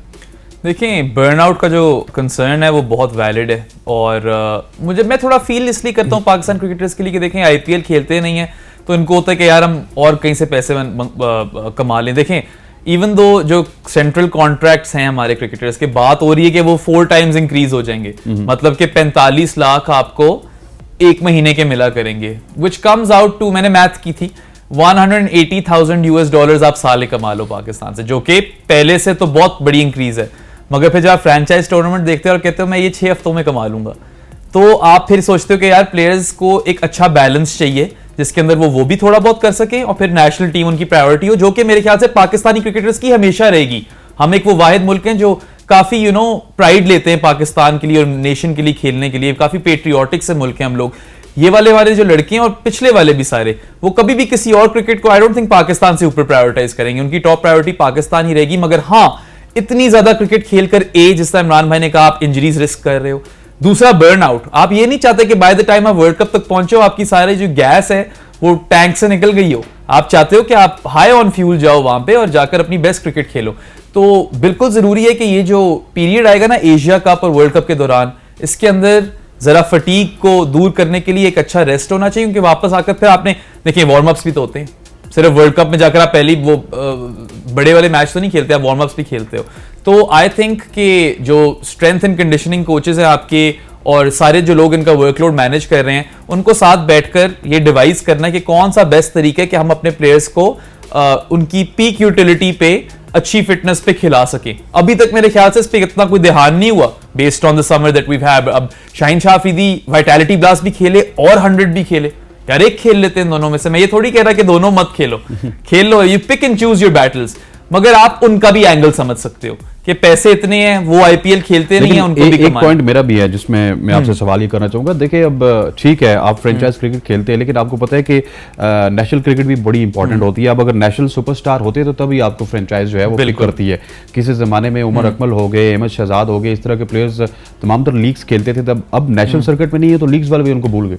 देखिए, बर्नआउट का जो कंसर्न है वो बहुत वैलिड है, और मैं थोड़ा फील इसलिए करता हूँ पाकिस्तान क्रिकेटर्स के लिए कि देखें, आईपीएल खेलते नहीं है तो इनको होता है कि यार हम और कहीं से पैसे कमा लें। देखें, इवन दो जो सेंट्रल कॉन्ट्रैक्ट्स हैं हमारे क्रिकेटर्स के, बात हो रही है कि वो 4 टाइम्स इंक्रीज हो जाएंगे, मतलब कि 45 लाख आपको एक महीने के मिला करेंगे, विच कम्स आउट टू, मैंने मैथ की थी, $180,000 आप साल कमा लो पाकिस्तान से, जो कि पहले से तो बहुत बड़ी इंक्रीज है। मगर फिर जब आप फ्रेंचाइज टूर्नामेंट देखते हो और कहते हो मैं ये 6 हफ्तों में कमा लूंगा, तो आप फिर सोचते हो कि यार प्लेयर्स को एक अच्छा बैलेंस चाहिए जिसके अंदर वो भी थोड़ा बहुत कर सके, और फिर नेशनल टीम उनकी प्रायोरिटी हो, जो कि मेरे ख्याल से पाकिस्तानी क्रिकेटर्स की हमेशा रहेगी। हम एक वो वाहिद मुल्क हैं जो काफी प्राइड लेते हैं पाकिस्तान के लिए और नेशन के लिए खेलने के लिए, काफी पेट्रियोटिक से मुल्क हैं हम लोग। ये वाले जो लड़के हैं और पिछले वाले भी सारे, वो कभी भी किसी और क्रिकेट को आई डोंट थिंक पाकिस्तान से ऊपर प्रायोरिटाइज करेंगे, उनकी टॉप प्रायोरिटी पाकिस्तान ही रहेगी। मगर हाँ, इतनी ज्यादा क्रिकेट खेलकर जिस तरह इमरान भाई ने कहा, आप इंजरीज रिस्क कर रहे हो। दूसरा, बर्नआउट, आप ये नहीं चाहते कि बाय द टाइम आप वर्ल्ड कप तक पहुंचे हो आपकी सारी जो गैस है वो टैंक से निकल गई हो। आप चाहते हो कि आप हाई ऑन फ्यूल जाओ वहां पे और जाकर अपनी बेस्ट क्रिकेट खेलो। तो बिल्कुल जरूरी है कि ये जो पीरियड आएगा ना एशिया कप और वर्ल्ड कप के दौरान, इसके अंदर जरा फटीग को दूर करने के लिए एक अच्छा रेस्ट होना चाहिए, क्योंकि वापस आकर फिर आपने देखिए वार्म अप्स भी तो होते हैं, सिर्फ वर्ल्ड कप में जाकर आप पहली वो बड़े वाले मैच तो नहीं खेलते, आप वार्म अप्स भी खेलते हो। तो आई थिंक कि जो स्ट्रेंथ एंड कंडीशनिंग कोचेस हैं आपके और सारे जो लोग इनका वर्कलोड मैनेज कर रहे हैं, उनको साथ बैठकर ये डिवाइस करना है कि कौन सा बेस्ट तरीका है कि हम अपने प्लेयर्स को उनकी पीक यूटिलिटी पे, अच्छी फिटनेस पे खिला सके। अभी तक मेरे ख्याल से इस पे इतना कोई ध्यान नहीं हुआ based on the summer that we have. अब शाहीन शाह अफरीदी वाइटैलिटी ब्लास्ट भी खेले और 100 भी खेले, यार एक खेल लेते हैं दोनों में से। मैं ये थोड़ी कह रहा कि दोनों मत खेलो, खेल लो, you pick and choose your battles, मगर आप उनका भी एंगल समझ सकते हो कि पैसे इतने हैं, वो आईपीएल खेलते नहीं है, उनको भी एक पॉइंट मेरा भी है जिसमें मैं आपसे सवाल ये करना चाहूंगा। देखिए, अब ठीक है आप फ्रेंचाइज क्रिकेट खेलते हैं, लेकिन आपको पता है कि नेशनल क्रिकेट भी बड़ी इंपॉर्टेंट होती है। अब अगर नेशनल सुपरस्टार होते तो तभी आपको फ्रेंचाइज जो है वो पिक करती है। किसी जमाने में उमर अकमल हो गए, अहमद शहजाद हो गए, इस तरह के प्लेयर्स तमाम तर लीग्स खेलते थे, तब अब नेशनल सर्किट में नहीं है तो लीग्स वाले भी उनको भूल गए।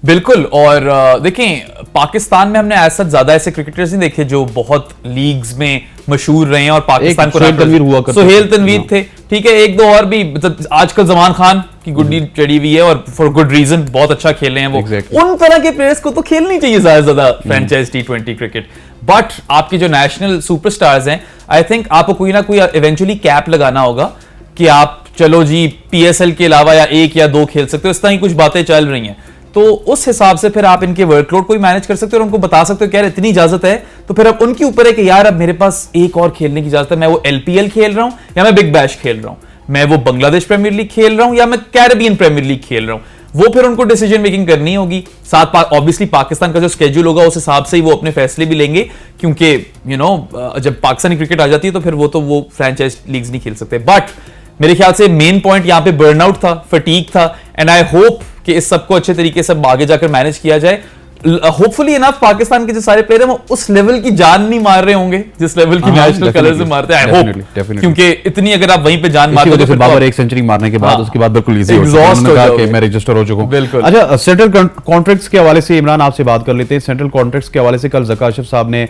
बिल्कुल, और देखें पाकिस्तान में हमने ऐसा ज्यादा ऐसे क्रिकेटर्स नहीं देखे जो बहुत लीग्स में मशहूर रहे हैं और पाकिस्तान को सुहेल तनवीर थे, ठीक है, एक दो और भी, मतलब आजकल जमान खान की गुड्डी चढ़ी हुई है और फॉर गुड रीजन, बहुत अच्छा खेल रहे हैं वो। उन तरह के प्लेयर्स को तो खेलनी चाहिए ज्यादा से ज्यादा फ्रेंचाइज T20 क्रिकेट। बट आपके जो नेशनल सुपरस्टार्स हैं, आई थिंक आपको कोई ना कोई इवेंचुअली कैप लगाना होगा कि आप चलो जी PSL के अलावा या 1 या 2 खेल सकते हो, इस तरह की कुछ बातें चल रही हैं। तो उस हिसाब से फिर आप इनके वर्कलोड को भी मैनेज कर सकते हो और उनको बता सकते हो कि यार इतनी इजाजत है, तो फिर अब उनके ऊपर है कि यार अब मेरे पास एक और खेलने की इजाजत है, मैं वो LPL खेल रहा हूं या मैं बिग बैश खेल रहा हूं, मैं वो बांग्लादेश प्रीमियर लीग खेल रहा हूं या मैं कैरेबियन प्रीमियर लीग खेल रहा हूं। वो फिर उनको डिसीजन मेकिंग करनी होगी। साथ ऑब्वियसली पाकिस्तान का जो स्केड्यूल होगा उस हिसाब से ही वो अपने फैसले भी लेंगे, क्योंकि जब पाकिस्तानी क्रिकेट आ जाती है तो फिर वो फ्रेंचाइज लीग्स नहीं खेल सकते। बट मेरे ख्याल से मेन पॉइंट यहाँ पे बर्नआउट था, फटीग था, एंड आई होप कि इस सबको अच्छे तरीके से आगे जाकर मैनेज किया जाए। होपफुली इनफ पाकिस्तान के जो सारे प्लेयर हैं वो उस लेवल की जान नहीं मार रहे होंगे जिस लेवल की नेशनल कलर से मारते हैं, आई होप, क्योंकि इतनी अगर आप वहीं पे जान मारते हो तो बाबर एक सेंचुरी मारने के बाद उसके बाद बिल्कुल इजी एग्जॉस्ट हो जाओगे कि मैं रजिस्टर हो चुका हूं। बिल्कुल। अच्छा, सेंट्रल कॉन्ट्रैक्ट्स के हवाले से इमरान आपसे बात कर लेते हैं। सेंट्रल कॉन्ट्रैक्ट्स के हवाले से कल ज़का अशरफ साहब ने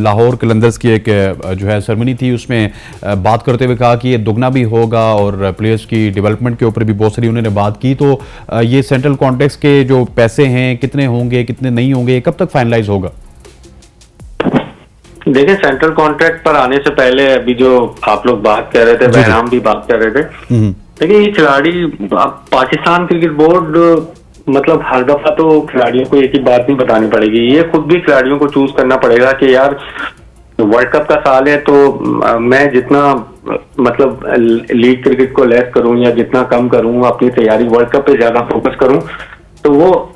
लाहौर कलंदर्स की एक जो है सेरेमनी थी, उसमें बात करते हुए कहा कि ये दुगना भी होगा और प्लेयर्स की डेवलपमेंट के ऊपर भी बहुत सारी उन्होंने बात की। तो ये सेंट्रल कॉन्ट्रैक्ट्स के जो पैसे हैं कितने होंगे, कितने नहीं होंगे, कब तक फाइनलाइज होगा? देखिए, सेंट्रल कॉन्ट्रैक्ट पर आने से पहले अभी जो आप लोग बात कर रहे थे, बहराम भी बात कर रहे थे, देखिए ये खिलाड़ी, पाकिस्तान क्रिकेट बोर्ड मतलब हर दफा तो खिलाड़ियों को एक ही बात नहीं बतानी पड़ेगी, ये खुद भी खिलाड़ियों को चूज करना पड़ेगा कि यार वर्ल्ड कप का साल है तो मैं जितना मतलब लीग क्रिकेट को लेस करूं या जितना कम करूं, अपनी तैयारी वर्ल्ड कप पे ज्यादा फोकस करूं, तो वो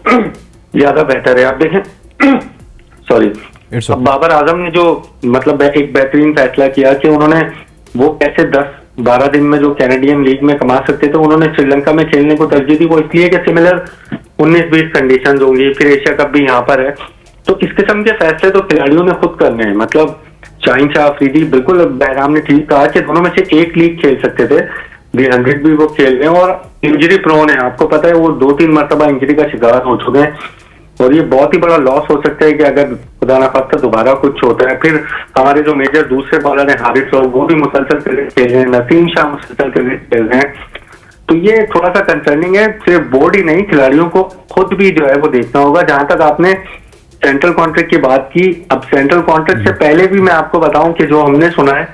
ज्यादा बेहतर है। आप देखें सॉरी, बाबर आजम ने जो मतलब एक बेहतरीन फैसला किया कि उन्होंने वो कैसे 10-12 दिन में जो कैनेडियन लीग में कमा सकते थे, उन्होंने श्रीलंका में खेलने को तरजीह दी। वो इसलिए कि सिमिलर 19-20 कंडीशंस होंगी, फिर एशिया कप भी यहाँ पर है। तो इस किस्म के फैसले तो खिलाड़ियों ने खुद करने हैं। मतलब शाहीन शाह अफरीदी, बिल्कुल बहराम ने ठीक कहा कि दोनों में से एक लीग खेल सकते थे, 100 भी वो खेल रहे हैं और इंजरी प्रोन है। आपको पता है वो 2-3 मरतबा इंजरी का शिकार हो चुके हैं और ये बहुत ही बड़ा लॉस हो सकता है कि अगर खुदा ना खास्ता दोबारा कुछ होता है। फिर हमारे जो मेजर दूसरे बॉलर हैं हारिस राव, वो भी मुसलसल क्रिकेट खेल रहे हैं, नसीम शाह मुसलसल क्रिकेट खेल रहे हैं। तो ये थोड़ा सा कंसर्निंग है। सिर्फ बोर्ड ही नहीं, खिलाड़ियों को खुद भी जो है वो देखना होगा। जहां तक आपने सेंट्रल कॉन्ट्रैक्ट की बात की, अब सेंट्रल कॉन्ट्रैक्ट से पहले भी मैं आपको बताऊं कि जो हमने सुना है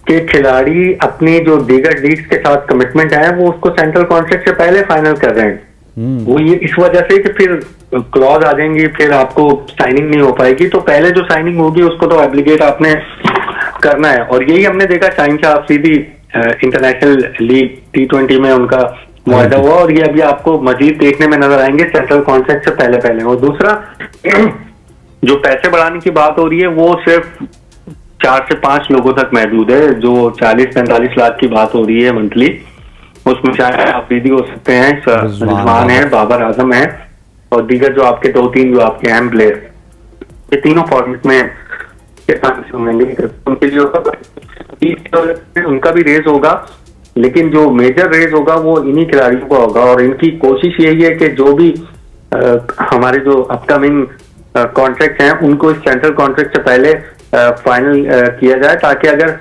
कि खिलाड़ी अपनी जो दीगर लीग्स के साथ कमिटमेंट है वो उसको सेंट्रल कॉन्ट्रैक्ट से पहले फाइनल कर रहे हैं। वो ये इस वजह से कि फिर क्लॉज आ जाएंगी, फिर आपको साइनिंग नहीं हो पाएगी। तो पहले जो साइनिंग होगी उसको तो एप्लीकेट आपने करना है। और यही हमने देखा Shaheen Shah Afridi international league T20 में उनका मुआहदा हुआ और ये अभी आपको मजीद देखने में नजर आएंगे सेंट्रल कॉन्ट्रैक्ट से पहले पहले। और दूसरा जो पैसे बढ़ाने की बात हो रही है वो सिर्फ 4 से 5 लोगों तक महदूद है। जो 40-45 लाख की बात हो रही है मंथली, उसमें शायद अफरीदी हो सकते हैं, रिजवान है, बाबर आजम है और दीगर जो आपके 2-3 जो आपके अहम प्लेयर, ये तीनों फॉर्मेट में उनके लिए उनका भी रेस होगा। लेकिन जो मेजर रेस होगा वो इन्हीं खिलाड़ियों का होगा और इनकी कोशिश यही है कि जो भी हमारे जो अपकमिंग कॉन्ट्रैक्ट हैं उनको इस सेंट्रल कॉन्ट्रैक्ट से पहले फाइनल किया जाए, ताकि अगर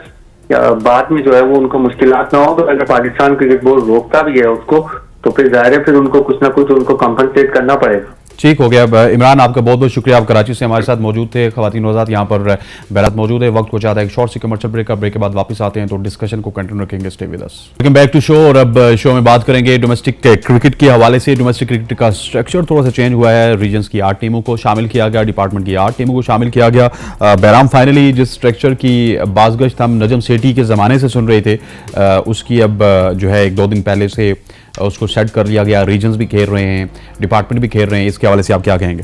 बाद में जो है वो उनको मुश्किलात ना हो। तो अगर पाकिस्तान क्रिकेट बोर्ड रोकता भी है उसको तो फिर जाहिर है फिर उनको कुछ ना कुछ उनको कॉम्पनसेट करना पड़ेगा। ठीक हो गया। इमरान, आपका बहुत बहुत शुक्रिया, आप कराची से हमारे साथ मौजूद थे। खवातीन वज़ात यहाँ पर बैरात मौजूद है। वक्त हो जाता है एक शॉर्ट सी कमर्शियल ब्रेक का। ब्रेक के बाद वापस आते हैं तो डिस्कशन को कंटिन्यू रखेंगे। Stay with us. Welcome back to show. और अब शो में बात करेंगे डोमेस्टिक क्रिकेट के हवाले से। डोमेस्टिक क्रिकेट का स्ट्रक्चर थोड़ा सा चेंज हुआ है। रीजन्स की 8 टीमों को शामिल किया गया, डिपार्टमेंट की 8 टीमों को शामिल किया गया। बैराम, फाइनली जिस स्ट्रक्चर की बाज़गश्त हम नजम सेठी के ज़माने से सुन रहे थे, उसकी अब जो है 1-2 दिन पहले से उसको सेट कर लिया गया। रीजन्स भी खेल रहे हैं, डिपार्टमेंट भी खेल रहे हैं। इसके हवाले से आप क्या कहेंगे?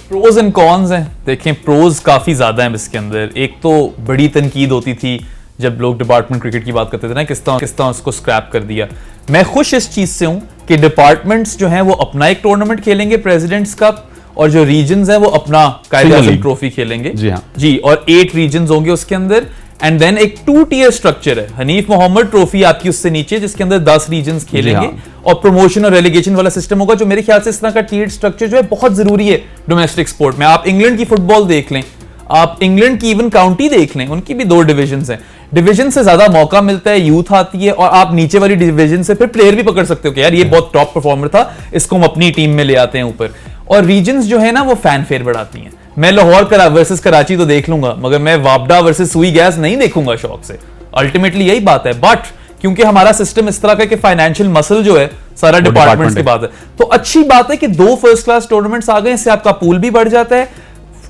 प्रोज एंड कॉन्स हैं। देखें, प्रोज काफ़ी ज़्यादा हैं इसके अंदर। एक तो बड़ी तनकीद होती थी जब लोग डिपार्टमेंट क्रिकेट की बात करते थे ना, किस तरह उसको स्क्रैप कर दिया। मैं खुश इस चीज़ से हूँ कि डिपार्टमेंट्स जो हैं वो अपना एक टूर्नामेंट खेलेंगे, प्रेसिडेंट्स कप, और जो रीजन्स हैं वो अपना कायदे ट्रॉफी खेलेंगे। जी हाँ जी, और 8 रीजन्स होंगे उसके अंदर। एंड देन एक 2 टियर स्ट्रक्चर है, हनीफ मोहम्मद ट्रॉफी आपकी उससे नीचे, जिसके अंदर 10 रीजन्स खेलेंगे और प्रमोशन और रेलीगेशन वाला सिस्टम होगा। जो मेरे ख्याल से इस तरह का टियर स्ट्रक्चर जो है बहुत जरूरी है डोमेस्टिक स्पोर्ट में। आप इंग्लैंड की फुटबॉल देख लें, आप इंग्लैंड की इवन काउंटी देख लें, उनकी भी 2 डिविजन हैं। डिवीजन से ज्यादा मौका मिलता है, यूथ आती है और आप नीचे वाली डिवीजन से फिर प्लेयर भी पकड़ सकते हो कि यार ये बहुत टॉप परफॉर्मर था, इसको हम अपनी टीम में ले आते हैं ऊपर। और रीजन्स जो है ना वो फैन फेयर बढ़ाती हैं। मैं लाहौर वर्सेस कराची तो देख लूंगा, मगर मैं वापडा वर्सेस सुई गैस नहीं देखूंगा शौक से। अल्टीमेटली यही बात है। बट क्योंकि हमारा सिस्टम इस तरह का कि फाइनेंशियल मसल जो है सारा डिपार्टमेंट्स की बात है, तो अच्छी बात है कि 2 फर्स्ट क्लास टूर्नामेंट्स आ गए। इससे आपका पूल भी बढ़ जाता है,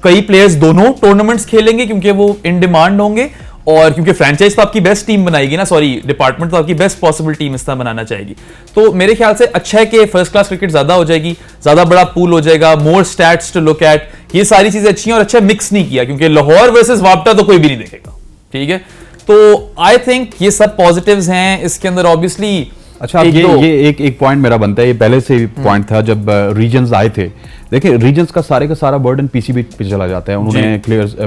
कई प्लेयर्स दोनों टूर्नामेंट्स खेलेंगे क्योंकि वो इन डिमांड होंगे। और क्योंकि फ्रेंचाइज तो आपकी बेस्ट टीम बनाएगी ना, सॉरी डिपार्टमेंट तो आपकी बेस्ट पॉसिबल टीम इस तरह बनाना चाहेगी। तो मेरे ख्याल से अच्छा है कि फर्स्ट क्लास क्रिकेट ज्यादा हो जाएगी, ज्यादा बड़ा पूल हो जाएगा, मोर स्टैट्स टू लुक एट, ये सारी चीजें अच्छी हैं। और अच्छा मिक्स नहीं किया, क्योंकि लाहौर वर्सेस वापटा तो कोई भी नहीं देखेगा। ठीक है, तो आई थिंक ये सब पॉजिटिव्स हैं इसके अंदर। ऑब्वियसली अच्छा, ये एक पॉइंट मेरा बनता है, ये पहले से पॉइंट था जब रीजन्स आए थे। देखिए, रीजन्स का सारा बर्डन पीसीबी पे चला जाता है। उन्होंने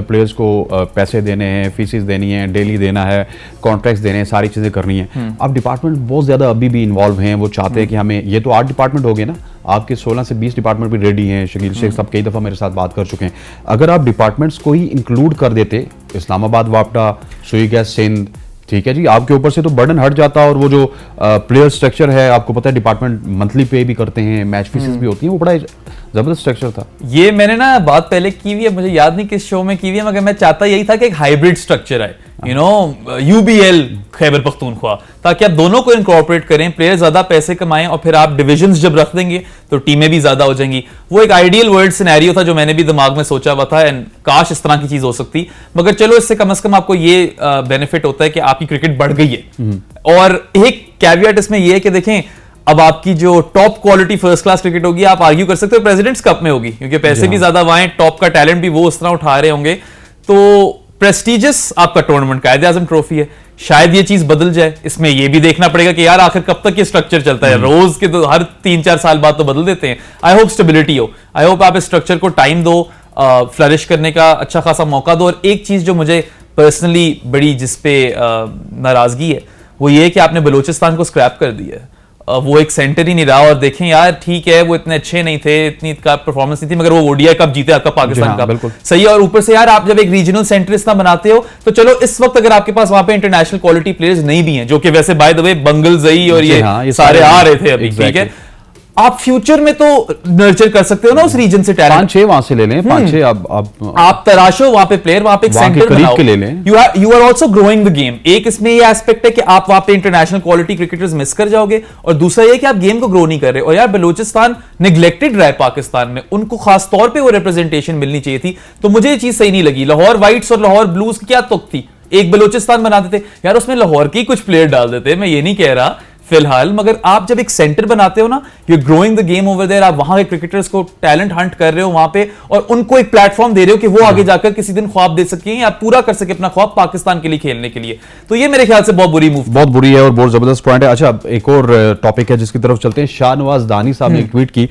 प्लेयर्स को पैसे देने हैं, फीसेस देनी है, डेली देना है, कॉन्ट्रैक्ट्स देने हैं, सारी चीजें करनी है। अब डिपार्टमेंट बहुत ज्यादा अभी भी इन्वॉल्व हैं। वो चाहते हैं कि हमें, ये तो 8 डिपार्टमेंट हो गए ना, आपके 16 से 20 डिपार्टमेंट भी रेडी हैं। शकील शेख साहब कई दफा मेरे साथ बात कर चुके हैं। अगर आप डिपार्टमेंट्स को ही इंक्लूड कर देते, इस्लामाबाद, वापडा, सुई गैस, सिंध, ठीक है जी, आपके ऊपर से तो बर्डन हट जाता। और वो जो प्लेयर स्ट्रक्चर है, आपको पता है डिपार्टमेंट मंथली पे भी करते हैं, मैच फीसेस भी होती हैं, वो बड़ा जबरदस्त स्ट्रक्चर था। ये मैंने ना बात पहले की हुई है, मुझे याद नहीं किस शो में की हुई है, मगर मैं चाहता यही था कि एक हाइब्रिड स्ट्रक्चर है, UBL खैबर पख्तूनख्वा, ताकि आप दोनों को इनकॉर्पोरेट करें, प्लेयर ज्यादा पैसे कमाएं और फिर आप डिविजन्स जब रख देंगे तो टीमें भी ज्यादा हो जाएंगी। वो एक आइडियल वर्ल्ड सिनेरियो था जो मैंने भी दिमाग में सोचा हुआ था, एंड काश इस तरह की चीज हो सकती। मगर चलो, इससे कम से कम आपको ये बेनिफिट होता है कि आपकी क्रिकेट बढ़ गई है। और एक कैवियट इसमें यह है कि देखें, अब आपकी जो top quality first class cricket होगी, आप आर्ग्यू कर सकते हो प्रेसिडेंट्स कप में होगी, क्योंकि पैसे भी ज्यादा वहां, टॉप का टैलेंट भी वो उस तरह उठा रहे होंगे। तो प्रेस्टिजियस आपका टूर्नामेंट कायदे आजम ट्रॉफी है। शायद ये चीज बदल जाए, इसमें ये भी देखना पड़ेगा कि यार आखिर कब तक ये स्ट्रक्चर चलता है, रोज के तो हर 3-4 साल बाद तो बदल देते हैं। आई होप स्टेबिलिटी हो, आई होप आप इस स्ट्रक्चर को टाइम दो, फ्लरिश करने का अच्छा खासा मौका दो। और एक चीज जो मुझे पर्सनली बड़ी जिसपे नाराजगी है वो ये है कि आपने बलूचिस्तान को स्क्रैप कर दिया है। वो एक सेंटर ही नहीं रहा। और देखें यार ठीक है वो इतने अच्छे नहीं थे, इतनी का परफॉर्मेंस नहीं थी, मगर वो ओडीआई कप जीते आपका पाकिस्तान का, बिल्कुल सही है। और ऊपर से यार आप जब एक रीजनल सेंटर इतना बनाते हो तो चलो इस वक्त अगर आपके पास वहां पे इंटरनेशनल क्वालिटी प्लेयर्स नहीं भी हैं, जो कि वैसे बाय द वे बंगल जई और ये सारे आ रहे थे अभी, ठीक है, आप फ्यूचर में तो नर्चर कर सकते हो ना उस रीजन से टैलेंट। 5-6 वहां से ले लें, 5-6 आप तराशो वहां पे प्लेयर, वहां पे एक सेंटर बनाओ, के ले लें। You are also growing the game. एक इसमें ये एस्पेक्ट है कि आप वहां पे इंटरनेशनल क्वालिटी क्रिकेटर्स मिस कर जाओगे, और दूसरा ये कि आप गेम को ग्रो नहीं कर रहे। और यार बलूचिस्तान नेग्लेक्टेड रहा है पाकिस्तान में, उनको खास तौर पे वो रिप्रेजेंटेशन मिलनी चाहिए थी। तो मुझे ये चीज सही नहीं लगी। लाहौर वाइट्स और लाहौर ब्लूज की क्या तुक थी, एक बलूचिस्तान बनाते थे यार, उसमें लाहौर के ही कुछ प्लेयर डाल देते, मैं ये नहीं कह रहा फिलहाल, मगर आप जब एक सेंटर बनाते हो ना, you growing the game over there, आप वहां के क्रिकेटर्स को टैलेंट हंट कर रहे हो वहां पे, और उनको एक प्लेटफॉर्म दे रहे हो कि वो आगे जाकर किसी दिन ख्वाब दे सके या पूरा कर सके अपना ख्वाब पाकिस्तान के लिए खेलने के लिए। तो ये मेरे ख्याल से बहुत बुरी मूव, बहुत बुरी है और बहुत जबरदस्त पॉइंट है। अच्छा, एक और टॉपिक है जिसकी तरफ चलते हैं। शाहनवाज दानी साहब ने एक ट्वीट की,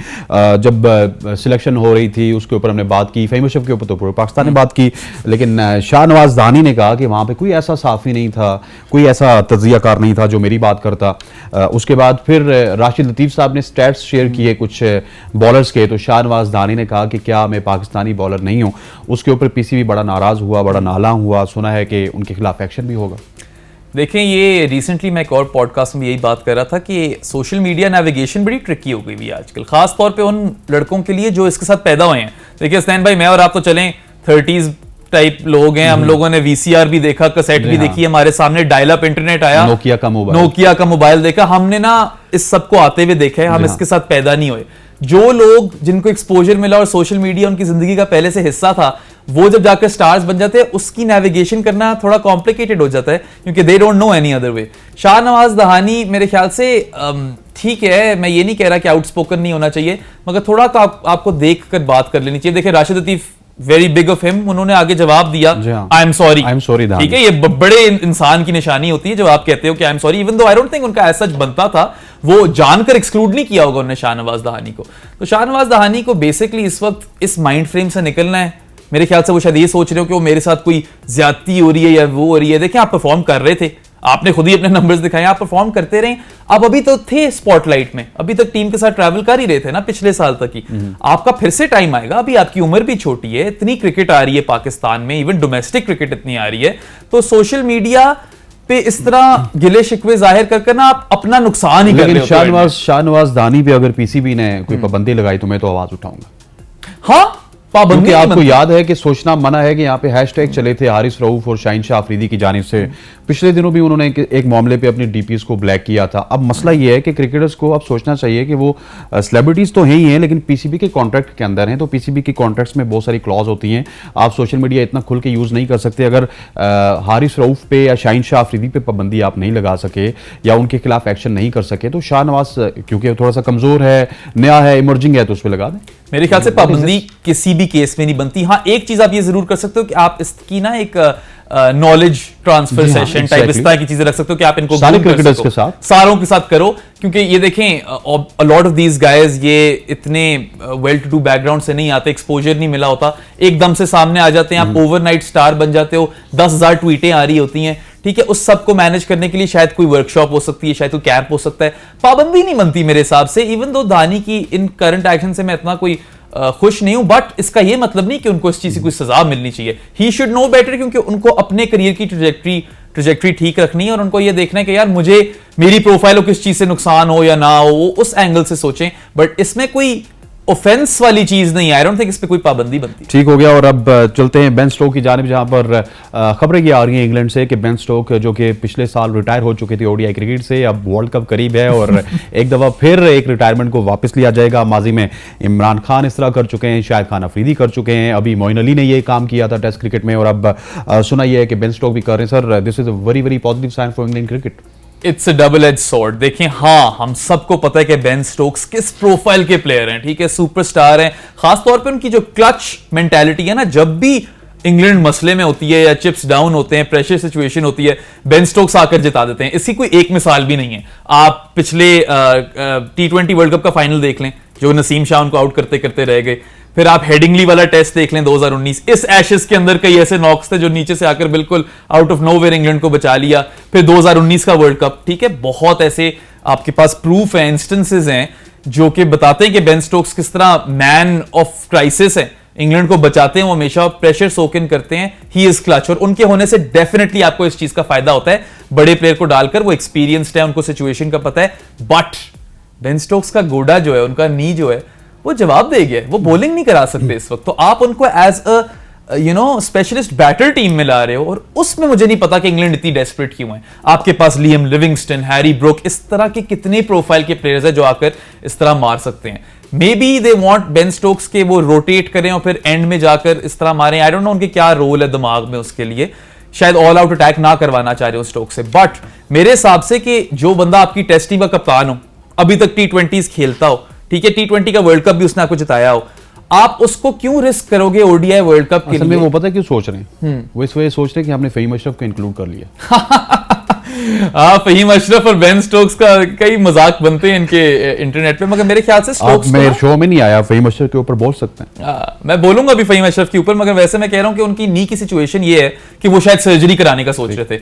जब सिलेक्शन हो रही थी उसके ऊपर हमने बात की, फहीम अशरफ के ऊपर तो पूरे पाकिस्तान ने बात की, लेकिन शाहनवाज दानी ने कहा कि वहां पे कोई ऐसा साफी नहीं था, कोई ऐसा तज्जियाकार नहीं था जो मेरी बात करता। उसके बाद फिर राशिद लतीफ साहब ने स्टैट्स शेयर किए कुछ बॉलर्स के, तो शाहनवाज दानी ने कहा कि क्या मैं पाकिस्तानी बॉलर नहीं हूं। उसके ऊपर पीसीबी बड़ा नाराज हुआ, बड़ा नाला हुआ, सुना है कि उनके खिलाफ एक्शन भी होगा। देखें ये रिसेंटली मैं एक और पॉडकास्ट में यही बात कर रहा था कि सोशल मीडिया नेविगेशन बड़ी ट्रिकी हो गई है आजकल, खास तौर पे उन लड़कों के लिए जो इसके साथ पैदा हुए हैं। देखिए हसनैन भाई, मैं और आप तो चलें 30s टाइप लोग हैं, हम लोगों ने वीसीआर भी देखा, कैसेट भी देखी, हमारे सामने डायल अप इंटरनेट आया, नोकिया का मोबाइल देखा, हमने ना इस सब को आते हुए देखा है, हम इसके साथ पैदा नहीं हुए। जो लोग जिनको एक्सपोजर मिला और सोशल मीडिया उनकी जिंदगी का पहले से हिस्सा था, वो जब जाकर स्टार्स बन जाते हैं, उसकी नेविगेशन करना थोड़ा कॉम्प्लिकेटेड हो जाता है क्योंकि they don't know any other way. Shahnawaz Dahani मेरे ख्याल से ठीक है, मैं ये नहीं कह रहा कि आउटस्पोकन नहीं होना चाहिए, मगर थोड़ा तो आपको देख कर बात कर लेनी चाहिए। देखिए Rashid Latif, very big of him, उन्होंने आगे जवाब दिया आई एम सॉरी, ठीक है, ये बड़े इंसान की निशानी होती है जब आप कहते हो कि I am sorry, even though I don't think उनका ऐसा बनता था, वो जानकर एक्सक्लूड नहीं किया होगा उन्होंने शाहनवाज दहानी को। तो शाहनवाज दहानी को बेसिकली इस वक्त इस माइंड फ्रेम से निकलना है। मेरे ख्याल से वो शायद ये सोच रहे हो कि वो मेरे साथ कोई ज्यादती हो रही है या वो हो रही है। देखिए आप परफॉर्म कर रहे थे, आपने खुद ही अपने नंबर्स दिखाए, आप परफॉर्म करते रहे, अब अभी तो थे स्पॉटलाइट में, अभी तक टीम के साथ ट्रैवल कर ही रहे थे ना पिछले साल तक ही। आपका फिर से टाइम आएगा, अभी आपकी उम्र भी छोटी है, इतनी क्रिकेट आ रही है पाकिस्तान में, इवन डोमेस्टिक क्रिकेट इतनी आ रही है, तो सोशल मीडिया पे इस तरह गिले शिकवे जाहिर करके ना आप अपना नुकसान ही कर रहे हो। शाहनवाज दानी पे अगर पीसीबी ने कोई पाबंदी लगाई तो मैं तो आवाज उठाऊंगा। हाँ, क्योंकि आपको याद है कि सोचना मना है कि यहाँ पे हैशटैग चले थे हारिस रऊफ और शाहीन शाह अफरीदी की जानिब से। पिछले दिनों भी उन्होंने एक मामले पे अपनी डीपीएस को ब्लैक किया था। अब मसला ये है कि क्रिकेटर्स को अब सोचना चाहिए कि वो सेलिब्रिटीज तो हैं ही हैं, लेकिन पीसीबी के कॉन्ट्रैक्ट के अंदर हैं, तो पीसीबी के कॉन्ट्रैक्ट्स में बहुत सारी क्लॉज होती हैं, आप सोशल मीडिया इतना खुल के यूज नहीं कर सकते। अगर हारिस रऊफ पे या शाहीन शाह अफरीदी पे पाबंदी आप नहीं लगा सके या उनके खिलाफ एक्शन नहीं कर सके, तो शाहनवाज क्योंकि थोड़ा सा कमजोर है, नया है, इमर्जिंग है, तो उस पर लगा दें। मेरे ख्याल से पाबंदी किसी भी केस में नहीं बनती। हाँ, एक चीज आप ये जरूर कर सकते हो कि आप इसकी ना एक नॉलेज ट्रांसफर सेशन टाइप इस तरह की चीजें रख सकते हो कि आप इनको सारे क्रिकेटर्स के साथ, सारों के साथ करो, क्योंकि ये देखें a lot of these guys ये इतने वेल टू डू बैकग्राउंड से नहीं आते, एक्सपोजर नहीं मिला होता, एकदम से सामने आ जाते हैं, आप ओवरनाइट स्टार बन जाते हो, 10,000 ट्वीटें आ रही होती हैं, ठीक है, उस सब को मैनेज करने के लिए शायद कोई वर्कशॉप हो सकती है, शायद कोई कैंप हो सकता है, पाबंदी नहीं बनती मेरे हिसाब से। इवन दो दानी की इन करंट एक्शन से मैं इतना कोई खुश नहीं हूं, बट इसका यह मतलब नहीं कि उनको इस चीज की कोई सजा मिलनी चाहिए। ही शुड नो बेटर, क्योंकि उनको अपने करियर की ट्रेजेक्टरी ठीक रखनी है और उनको यह देखना है कि यार मुझे मेरी प्रोफाइल को किस चीज से नुकसान हो या ना हो, वो उस एंगल से सोचें, बट इसमें कोई ऑफेंस वाली चीज नहीं है। आई डोंट थिंक इस पे कोई पाबंदी बनती। ठीक हो गया। और अब चलते हैं बेन स्टोक की जानिब, जहां पर खबरें ये आ रही हैं इंग्लैंड से कि बेन स्टोक जो कि पिछले साल रिटायर हो चुके थे ओडीआई क्रिकेट से, अब वर्ल्ड कप करीब है और एक दफा फिर एक रिटायरमेंट को वापस लिया जाएगा। माजी में इमरान खान इस तरह कर चुके हैं, शाहिद खान अफरीदी कर चुके हैं, अभी मोइन अली ने ये काम किया था टेस्ट क्रिकेट में, और अब सुना यह है कि बेन स्टोक भी कर रहे हैं। Sir, this is a very very positive sign for England cricket. It's a double edge sword. देखिए हाँ, हम सबको पता है कि बेन स्टोक्स किस प्रोफाइल के प्लेयर हैं, ठीक है, सुपरस्टार हैं, खासतौर पे उनकी जो क्लच मेंटालिटी है ना, जब भी इंग्लैंड मसले में होती है या चिप्स डाउन होते हैं, प्रेशर सिचुएशन होती है, बेन स्टोक्स आकर जिता देते हैं। इसकी कोई एक मिसाल भी नहीं है। आप पिछले T20 वर्ल्ड कप का फाइनल देख लें, जो नसीम शाह उनको आउट करते करते रह गए। फिर आप हेडिंगली वाला टेस्ट देख लें 2019, इस एशेस के अंदर कई ऐसे नॉक्स थे जो नीचे से आकर बिल्कुल आउट ऑफ नोवेयर इंग्लैंड को बचा लिया। फिर 2019 का वर्ल्ड कप, ठीक है, बहुत ऐसे आपके पास प्रूफ है, इंस्टेंसेस हैं जो कि बताते हैं कि बेन स्टोक्स किस तरह मैन ऑफ क्राइसिस है, इंग्लैंड को बचाते हैं, वो हमेशा प्रेशर सोक इन करते हैं, ही इज क्लच। और उनके होने से डेफिनेटली आपको इस चीज का फायदा होता है, बड़े प्लेयर को डालकर, वो एक्सपीरियंस्ड है, उनको सिचुएशन का पता है। बट बेन स्टोक्स का गोडा जो है, उनका नी जो है, वो जवाब दे गया, वो बॉलिंग नहीं करा सकते इस वक्त। तो आप उनको as a specialist batter team में ला रहे हो, और उसमें मुझे नहीं पता कि इंग्लैंड इतनी डेस्परेट क्यों है। आपके पास लियम लिविंगस्टन, हैरी ब्रोक, इस तरह के कितने प्रोफाइल के प्लेयर्स हैं जो आकर इस तरह मार सकते हैं। May be they want Ben Stokes के वो रोटेट करें और फिर एंड में जाकर इस तरह मारें। आई डोंट नो उनके क्या रोल है दिमाग में उसके लिए, शायद ऑल आउट अटैक ना करवाना चाह रहे हो स्टोक्स से। बट मेरे हिसाब से कि जो बंदा आपकी टेस्ट टीम का कप्तान हो, अभी तक T20s खेलता हो, ठीक है, T20 का वर्ल्ड कप भी उसने आपको जिताया हो, आप उसको क्यों रिस्क करोगे ओडीआई वर्ल्ड कप के असल लिए? में वो पता है क्यों सोच रहे हैं, वो इस वजह सोच रहे हैं कि हमने फहीम अशरफ को इंक्लूड कर लिया। हाँ, फहीम अशरफ और बेन स्टोक्स का कई मजाक बनते हैं इनके इंटरनेट पे, मगर मेरे ख्याल से आप स्टोक्स मेरे शो में नहीं आया, फहीम अशरफ के ऊपर बोल सकते हैं। मैं बोलूंगा अभी फहीम अशरफ के ऊपर, मगर वैसे मैं कह रहा हूं कि उनकी नी की सिचुएशन ये है कि वो शायद सर्जरी कराने का सोच रहे थे।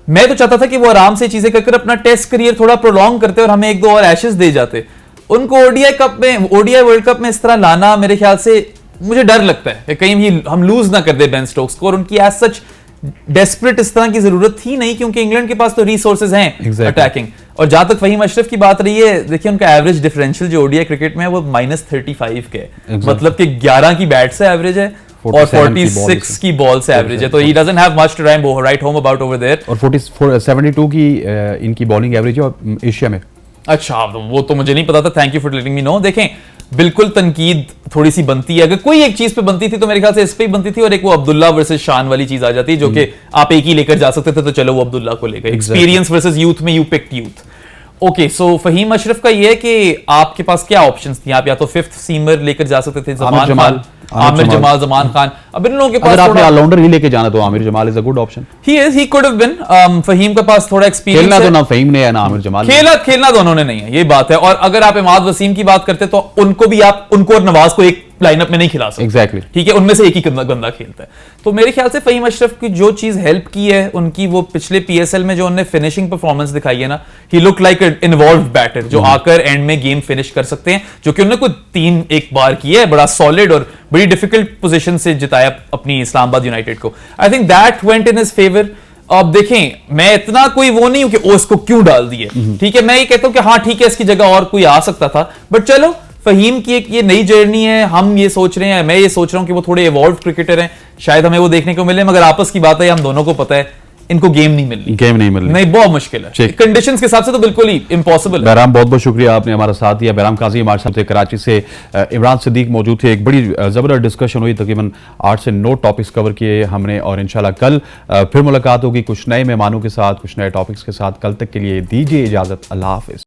मैं तो चाहता था कि वो आराम से चीजें कर अपना टेस्ट करियर थोड़ा प्रोलॉन्ग करते और हमें एक दो और एशेस दे जाते। उनको ओडीआई कप में, ओडीआई वर्ल्ड कप में इस तरह लाना, मेरे ख्याल से मुझे डर लगता है कि कहीं भी हम लूज ना कर दे बेन स्टोक्स को। और उनकी एज सच डेस्परेट इस तरह की जरूरत थी नहीं, क्योंकि इंग्लैंड के पास तो रिसोर्सेज हैं अटैकिंग। और जहां तक फहीम अशरफ की बात रही है, देखिए उनका एवरेज डिफरेंशियल जो ओडीआई क्रिकेट में है वो -35 के है, मतलब कि 11 की बैट से एवरेज है और 46 की बॉल से एवरेज है। तो he doesn't have much to write home about over there. और 72 की इनकी बॉलिंग एवरेज है एशिया में। अच्छा, वो तो मुझे नहीं पता था, thank you for letting me know. देखें, बिल्कुल तनकीद थोड़ी सी बनती है, अगर कोई एक चीज पे बनती थी तो मेरे ख्याल से इस पे ही बनती थी, और एक वो अब्दुल्ला वर्सेस शान वाली चीज आ जाती, जो कि आप एक ही लेकर जा सकते थे, तो चलो वो अब्दुल्ला को लेकर। एक्सपीरियंस वर्सेस यूथ में यू पिक्ड यूथ। ओके, सो फहीम अशरफ का ये है कि आपके पास क्या ऑप्शंस थी, आप या तो फिफ्थ सीमर लेकर जा सकते थे, जमान खान, आमिर जमाल, जमान खान। अब इन लोगों के पास अगर आपने ऑलराउंडर ही लेके जाना तो Aamir Jamal is a good option. He could have been. Faheem के पास थोड़ा एक्सपीरियंस खेलना है, तो ना फहीम ने है ना आमिर जमाल ने। खेलना दोनों ने नहीं है, ये बात है। और अगर आप इमाद वसीम की बात करते तो उनको और नवाज को एक लाइनअप में नहीं खिला सकते। एग्जैक्टली, ठीक है, उनमें से एक ही बंदा खेलता है। तो मेरे ख्याल से फहीम अशरफ की जो चीज हेल्प की है उनकी, वो पिछले पीएसएल में जो उन्होंने फिनिशिंग परफॉर्मेंस दिखाई है ना, ही लुक लाइक इन्वॉल्व्ड बैटर जो आकर एंड में गेम फिनिश कर सकते हैं, जो कि उन्होंने कोई 3 बार किया है, बड़ा सॉलिड और बड़ी डिफिकल्ट पोजीशन से जिताया अपनी इस्लामाबाद यूनाइटेड को। I think that went in his favour. अब देखें, मैं इतना कोई वो नहीं हूं कि इसको क्यों डाल दिए, ठीक है, मैं ये कहता हूं कि हाँ ठीक है, इसकी जगह और कोई आ सकता था, बट चलो फहीम की एक ये नई जर्नी है, हम ये सोच रहे हैं, मैं ये सोच रहा हूं कि वो थोड़े इवॉल्व क्रिकेटर हैं, शायद हमें वो देखने को मिले, मगर आपस की बात है, हम दोनों को पता है इनको गेम नहीं मिल रही, नहीं, बहुत मुश्किल है कंडीशंस के हिसाब से, तो बिल्कुल ही इम्पॉसिबल है। बहराम, बहुत बहुत शुक्रिया, आपने हमारा साथ दिया। बहराम काजी हमारे साथ थे, कराची से इमरान सिद्दीक मौजूद थे। एक बड़ी जबरदस्त डिस्कशन हुई, तकरीबन 8 से 9 टॉपिक्स कवर किए हमने, और इंशाल्लाह कल फिर मुलाकात होगी कुछ नए मेहमानों के साथ, कुछ नए टॉपिक्स के साथ। कल तक के लिए दीजिए इजाजत, अल्लाह हाफिज।